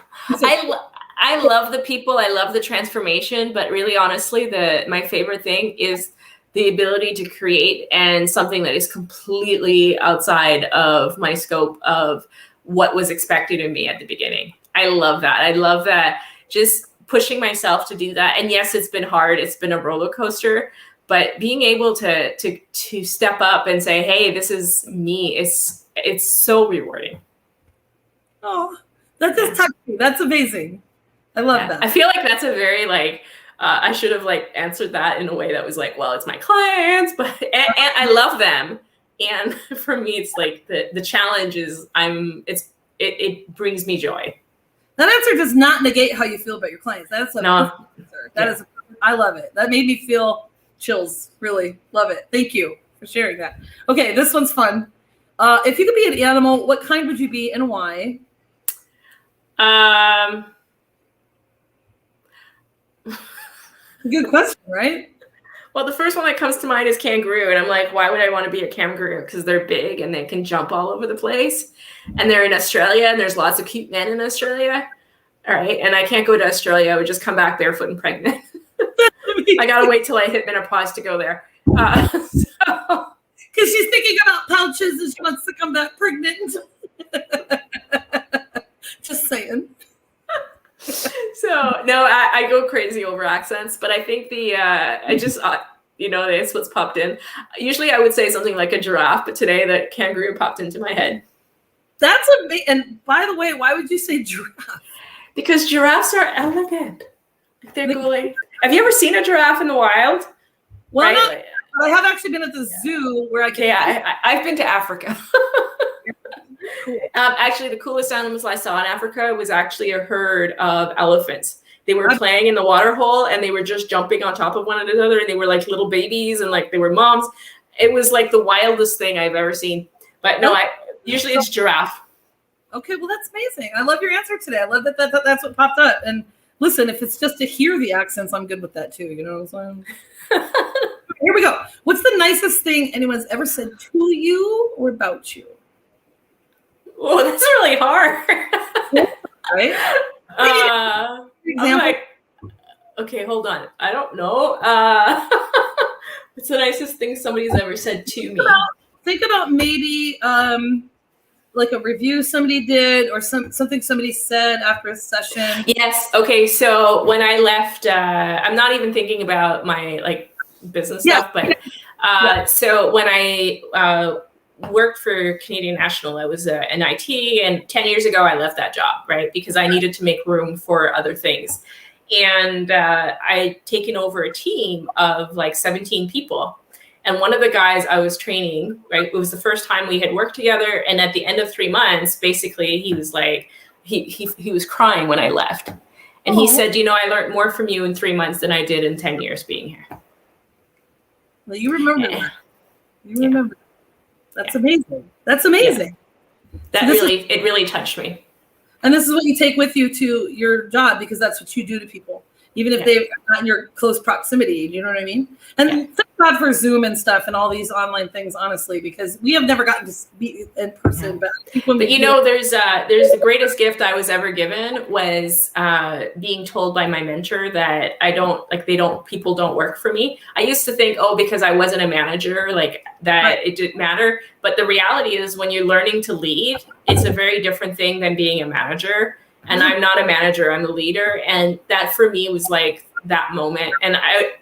love the people. I love the transformation, but really honestly, my favorite thing is the ability to create and something that is completely outside of my scope of what was expected of me at the beginning. I love that. I love that, just pushing myself to do that. And yes, it's been hard. It's been a roller coaster, but being able to step up and say, hey, this is me, it's so rewarding. Oh, that just touched me. That's amazing. I love that. I feel like that's a very I should have answered that in a way that was well, it's my clients, but and I love them. And for me, it's the challenge is it brings me joy. That answer does not negate how you feel about your clients. That's a perfect answer. That is, I love it. That made me feel chills. Really love it. Thank you for sharing that. Okay, this one's fun. If you could be an animal, what kind would you be and why? Good question, right? Well, the first one that comes to mind is kangaroo. And I'm like, why would I want to be a kangaroo? Because they're big and they can jump all over the place. And they're in Australia and there's lots of cute men in Australia. All right. And I can't go to Australia. I would just come back barefoot and pregnant. I got to wait till I hit menopause to go there. Because she's thinking about pouches and she wants to come back pregnant. Just saying. So no, I go crazy over accents, but I think that's what's popped in. Usually I would say something like a giraffe, but today that kangaroo popped into my head. That's amazing. And by the way, why would you say giraffe? Because giraffes are elegant. They're going. Have you ever seen a giraffe in the wild? Well, right? I have actually been at the zoo where I've been to Africa. Cool. Actually, the coolest animals I saw in Africa was actually a herd of elephants. They were playing in the water hole and they were just jumping on top of one another, and they were like little babies and they were moms. It was the wildest thing I've ever seen. But no, usually it's giraffe. Okay, well, that's amazing. I love your answer today. I love that's what popped up. And listen, if it's just to hear the accents, I'm good with that too. You know what I'm saying? Here we go. What's the nicest thing anyone's ever said to you or about you? Oh, that's really hard. Right? Example. Okay, hold on. I don't know. What's the nicest thing somebody's ever said to me? Think about maybe a review somebody did or something somebody said after a session. Yes. Okay. So when I left, I'm not even thinking about my business stuff, but so when I worked for Canadian National, I was in IT, and 10 years ago I left that job, right? Because I needed to make room for other things. And I'd taken over a team of 17 people. And one of the guys I was training, right, it was the first time we had worked together. And at the end of 3 months, basically he was he was crying when I left. And he said, I learned more from you in 3 months than I did in 10 years being here. Well, you remember that. You remember. That's amazing. That's amazing. Yeah. It really touched me. And this is what you take with you to your job, because that's what you do to people, even if they're not in your close proximity. Do you know what I mean? And thank God for Zoom and stuff and all these online things, honestly, because we have never gotten to be in person. But there's the greatest gift I was ever given was being told by my mentor that people don't work for me. I used to think, because I wasn't a manager, it didn't matter. But the reality is, when you're learning to lead, it's a very different thing than being a manager. And I'm not a manager, I'm a leader. And that for me was that moment. And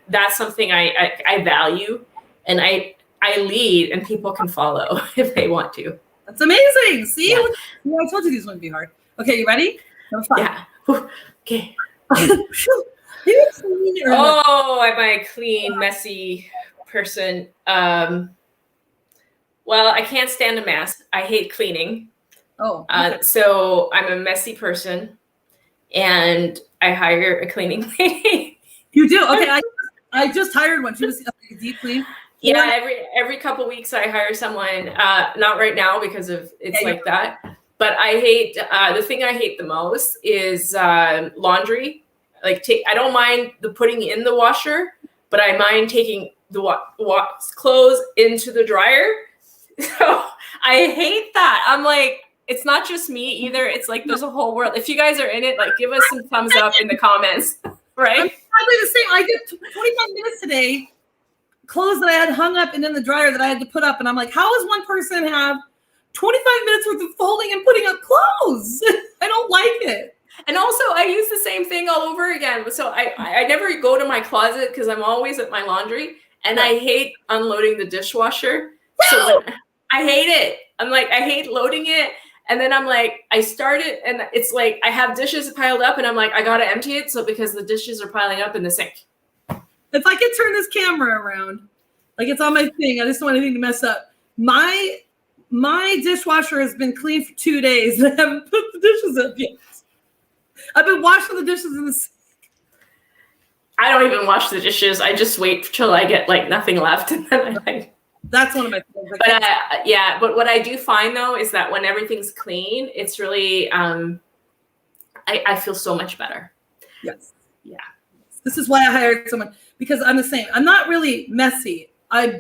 that's something I value. And I lead, and people can follow if they want to. That's amazing. See, I told you these wouldn't be hard. Okay, you ready? Yeah. Okay. Am I a clean, messy person? Well, I can't stand a mess. I hate cleaning. So I'm a messy person, and I hire a cleaning lady. You do? Okay. I just hired one. She was a deep clean. Yeah. Every couple weeks I hire someone. Not right now because of it's that. But I hate the thing I hate the most is laundry. I don't mind the putting in the washer, but I mind taking the clothes into the dryer. So I hate that. I'm it's not just me either. It's there's a whole world. If you guys are in it, give us some thumbs up in the comments, right? I'm exactly the same. I did 25 minutes today, clothes that I had hung up and in the dryer that I had to put up. And I'm how does one person have 25 minutes worth of folding and putting up clothes. I don't like it. And also, I use the same thing all over again. So I never go to my closet because I'm always at my laundry, and I hate unloading the dishwasher. So I hate it. I'm like, I hate loading it. And then I'm like, I start it, and it's like I have dishes piled up, and I'm like, I gotta empty it. So because the dishes are piling up in the sink. If I could turn this camera around, like it's on my thing, I just don't want anything to mess up. My dishwasher has been clean for 2 days, and I haven't put the dishes up yet. I've been washing the dishes in the sink. I don't even wash the dishes. I just wait till I get like nothing left, and then That's one of my favorites. But but what I do find though is that when everything's clean, it's really I feel so much better. Yes. Yeah. This is why I hired someone, because I'm the same. I'm not really messy. I'll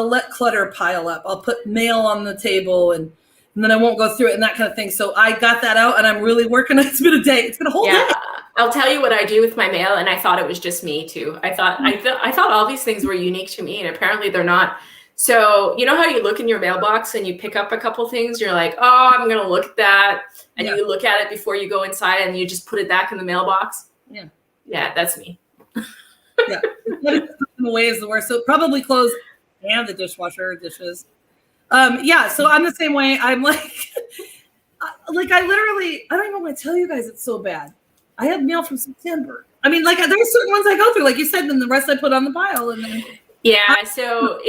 let clutter pile up. I'll put mail on the table and then I won't go through it and that kind of thing. So I got that out and I'm really working. It's been a day. It's been a whole day. I'll tell you what I do with my mail, and I thought it was just me too. I thought all these things were unique to me, and apparently they're not. So you know how you look in your mailbox and you pick up a couple things, you're like, oh, I'm gonna look at that, and you look at it before you go inside, and you just put it back in the mailbox. Yeah, that's me. Yeah, putting them away is the worst. So probably clothes and the dishwasher, dishes. So I'm the same way. I'm like, I don't even want to tell you guys it's so bad. I had mail from September. I mean, like there's certain ones I go through, like you said, and the rest I put on the pile. And then so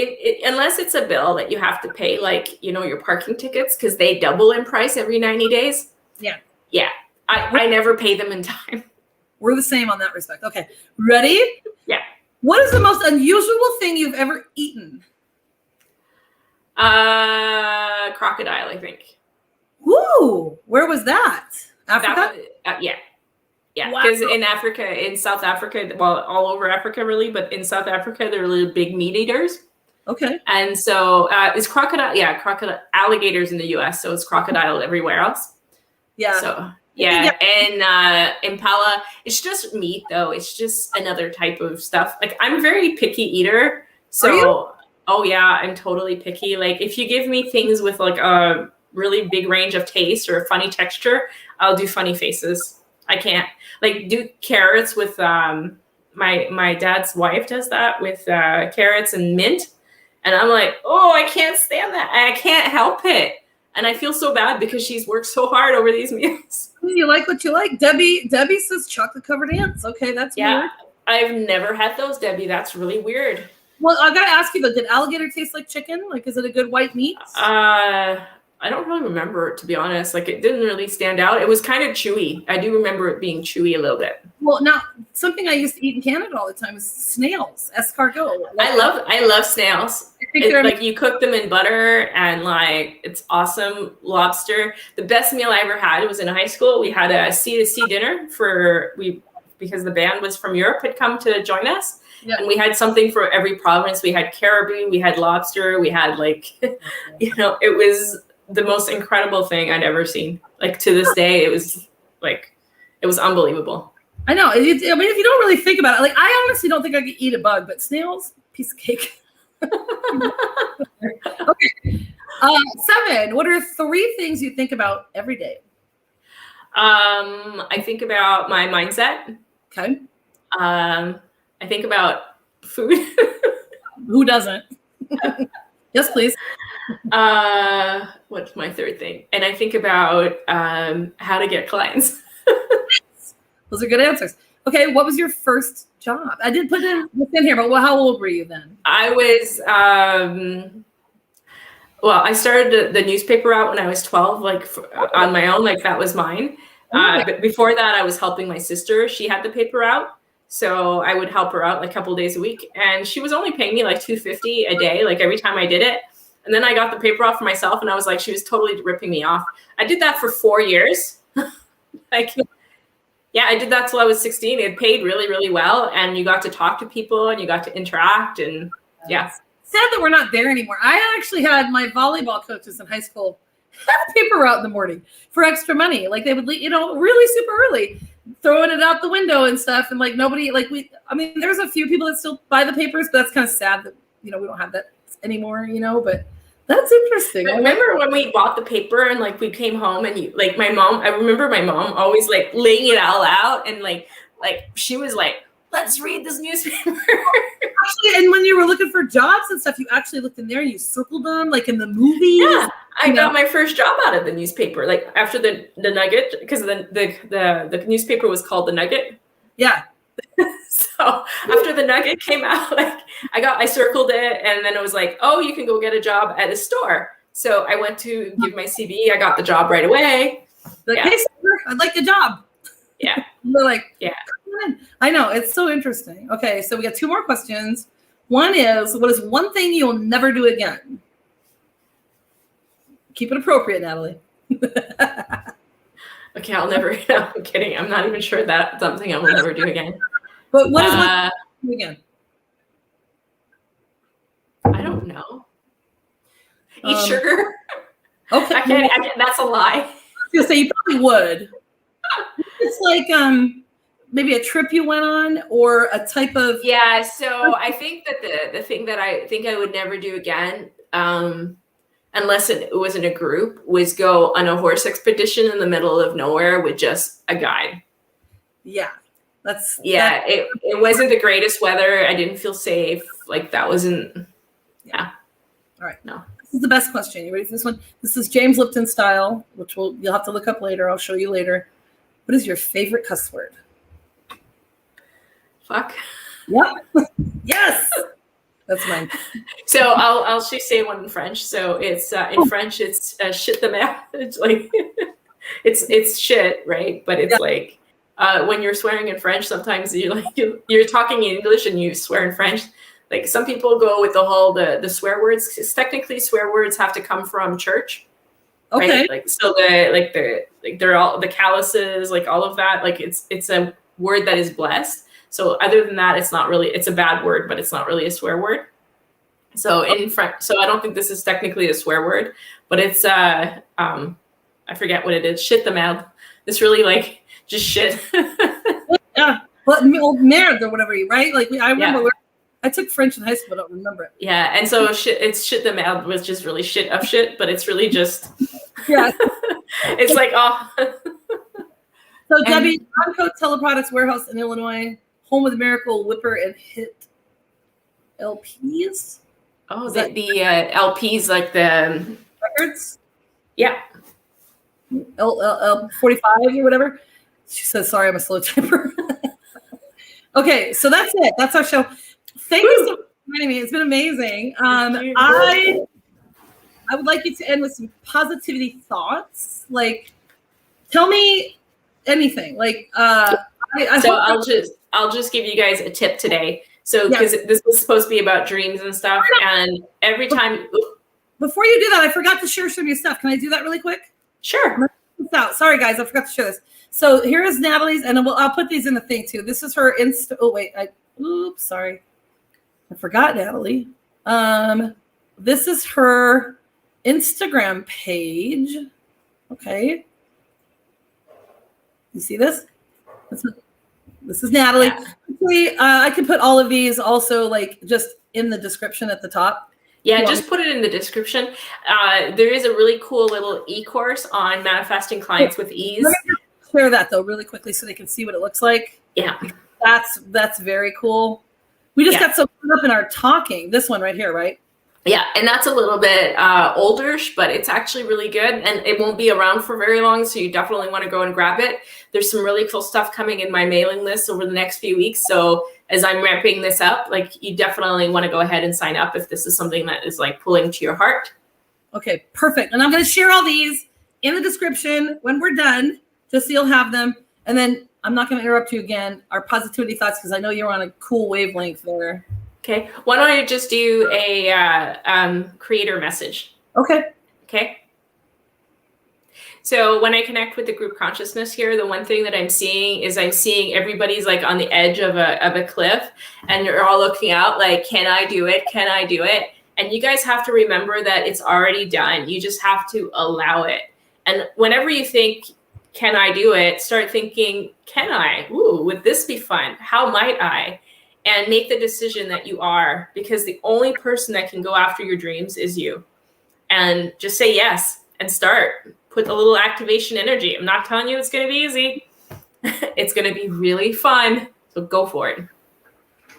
unless it's a bill that you have to pay, like your parking tickets, because they double in price every 90 days. I never pay them in time. We're the same on that respect. Okay, ready? Yeah. What is the most unusual thing you've ever eaten? Crocodile, I think. Ooh, where was that? Africa? Yeah, because in South Africa, well, all over Africa really, but in South Africa, they're really big meat eaters. Okay. And so it's crocodile, alligators in the US, so it's crocodile everywhere else. Yeah. So and impala, it's just meat though. It's just another type of stuff. Like I'm a very picky eater. So Are you? Oh yeah, I'm totally picky. Like if you give me things with like a really big range of taste or a funny texture, I'll do funny faces. I can't like do carrots with my dad's wife does that with carrots and mint, and I'm like, oh, I can't stand that. I can't help it, and I feel so bad because she's worked so hard over these meals. You like what you like. Debbie says chocolate covered ants. Okay, that's weird. I've never had those, Debbie. That's really weird. Well, I gotta ask you though, did alligator taste like chicken? Like, is it a good white meat? I don't really remember it, to be honest. Like, it didn't really stand out. It was kind of chewy. I do remember it being chewy a little bit. Well, now something I used to eat in Canada all the time is snails, escargot. I love snails. Like you cook them in butter and like it's awesome. Lobster. The best meal I ever had was in high school. We had a C2C dinner because the band was from Europe had come to join us. Yeah. And we had something for every province. We had caribou, we had lobster, we had like, it was the most incredible thing I'd ever seen. Like to this day, it was unbelievable. I know. I mean, if you don't really think about it, like I honestly don't think I could eat a bug, but snails, piece of cake. Okay. 7. What are 3 things you think about every day? I think about my mindset. Okay. I think about food. Who doesn't? Yes, please. What's my 3rd thing? And I think about how to get clients. Those are good answers. Okay, what was your first job? I did put it in here, but how old were you then? I was, I started the newspaper out when I was 12, like on my own, like that was mine. But before that, I was helping my sister. She had the paper out. So I would help her out like a couple of days a week. And she was only paying me like $250 a day, like every time I did it. And then I got the paper out for myself and I was like, she was totally ripping me off. I did that for 4 years. I did that till I was 16. It paid really, really well. And you got to talk to people and you got to interact and Sad that we're not there anymore. I actually had my volleyball coaches in high school had paper out in the morning for extra money. Like they would, really super early, throwing it out the window and stuff. And like nobody, there's a few people that still buy the papers, but that's kind of sad that, we don't have that anymore, but That's interesting. I remember when we bought the paper and like we came home and you, like my mom, I remember my mom always like laying it all out and like she was like, let's read this newspaper. Actually, and when you were looking for jobs and stuff, you actually looked in there and you circled them like in the movies. Yeah, I got my first job out of the newspaper, like after the Nugget, because the newspaper was called the Nugget. Yeah. So after the Nugget came out, like I circled it, and then it was like, oh, you can go get a job at a store. So I went to give my CV. I got the job right away. Like, hey, sir, I'd like a job. Yeah. They're like, yeah. I know, it's so interesting. Okay, so we got 2 more questions. One is, what is one thing you'll never do again? Keep it appropriate, Nathalie. Okay, I'll never. No, I'm kidding. I'm not even sure that's something I will never do again. But what is one thing again? I don't know. Eat sugar. Okay, I can't. That's a lie. I was gonna say you probably would. It's like maybe a trip you went on or a type of. Yeah. So I think that the thing that I think I would never do again, unless it was in a group, was go on a horse expedition in the middle of nowhere with just a guide. Yeah. It wasn't the greatest weather. I didn't feel safe. Like that wasn't. Yeah. All right. No. This is the best question. You ready for this one? This is James Lipton style, which you'll have to look up later. I'll show you later. What is your favorite cuss word? Fuck. Yep. Yes. That's mine. So I'll actually say one in French. So it's in French, it's shit the merde. It's like it's shit, right? But it's like when you're swearing in French, sometimes you're talking in English and you swear in French. Like some people go with the whole the swear words. 'Cause technically, swear words have to come from church. Okay. Right? Like so they're all the calluses, like all of that. Like it's a word that is blessed. So other than that, it's a bad word, but it's not really a swear word. So in French, so I don't think this is technically a swear word, but it's I forget what it is. Shit the merde. It's really like just shit. Yeah, but merde or whatever, right? Like I remember I took French in high school, but I don't remember it. Yeah, and so it's shit the merde was just really shit of shit, but it's really just it's like So Debbie, Onco Teleproducts Warehouse in Illinois, home of the Miracle Whipper and Hit LPs. Oh, the LPs, like the records. Yeah. L 45 or whatever. She says, "Sorry, I'm a slow typer." Okay, so that's it. That's our show. Thank you so much for joining me. It's been amazing. I would like you to end with some positivity thoughts. Like, tell me anything. Like, I'll just give you guys a tip today. So because this was supposed to be about dreams and stuff, and every time. Before you do that, I forgot to share some of your stuff. Can I do that really quick? Sure. Sorry, guys, I forgot to share this. So here is Nathalie's, and I'll put these in the thing too. This is her Insta. Oh wait, oops, sorry, I forgot Nathalie. This is her Instagram page. Okay, you see this? This is Nathalie. Yeah. Actually, I can put all of these also like just in the description at the top. Yeah, just put it in the description. There is a really cool little e-course on manifesting clients with ease. Let me share that though really quickly so they can see what it looks like. Yeah. That's very cool. We just got so caught up in our talking. This one right here, right? Yeah, and that's a little bit older-ish, but it's actually really good, and it won't be around for very long, so you definitely want to go and grab it. There's some really cool stuff coming in my mailing list over the next few weeks, so as I'm ramping this up, like you definitely want to go ahead and sign up if this is something that is like pulling to your heart. Okay, perfect. And I'm going to share all these in the description when we're done, just so you'll have them. And then I'm not going to interrupt you again, our positivity thoughts, because I know you're on a cool wavelength there. Okay. Why don't I just do a creator message? Okay. Okay. So when I connect with the group consciousness here, the one thing that I'm seeing everybody's like on the edge of a cliff, and you're all looking out like, can I do it? Can I do it? And you guys have to remember that it's already done. You just have to allow it. And whenever you think, can I do it? Start thinking, can I? Ooh, would this be fun? How might I? And make the decision that you are, because the only person that can go after your dreams is you. and just say yes and start. Put a little activation energy. I'm not telling you it's going to be easy. It's going to be really fun. So go for it.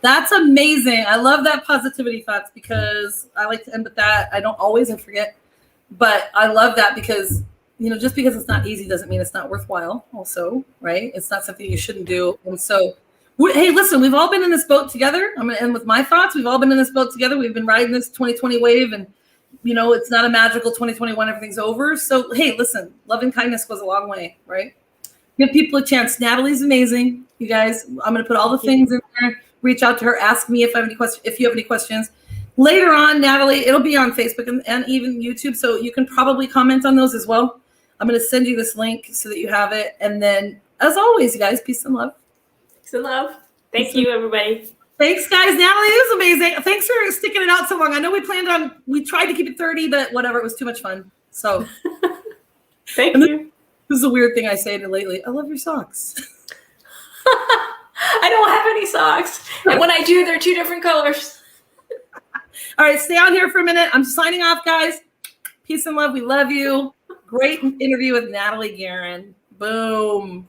That's amazing. I love that positivity thoughts, because I like to end with that. I don't always, I forget, but I love that because, just because it's not easy doesn't mean it's not worthwhile also, right? It's not something you shouldn't do. And so, hey, listen, we've all been in this boat together. I'm going to end with my thoughts. We've all been in this boat together. We've been riding this 2020 wave, and, it's not a magical 2021. Everything's over. So, hey, listen, love and kindness goes a long way, right? Give people a chance. Natalie's amazing. You guys, I'm going to put all the things in there. Reach out to her. Ask me if I have any questions. If you have any questions later on, Nathalie, it'll be on Facebook and even YouTube, so you can probably comment on those as well. I'm going to send you this link so that you have it. And then, as always, you guys, peace and love. Peace and love. Thank you, everybody. Thanks, guys. Natalie, it was amazing. Thanks for sticking it out so long. I know we tried to keep it 30, but whatever. It was too much fun. So, thank you. This is a weird thing I say to lately. I love your socks. I don't have any socks. And when I do, they're 2 different colors. All right, stay on here for a minute. I'm signing off, guys. Peace and love. We love you. Great interview with Nathalie Guerin. Boom.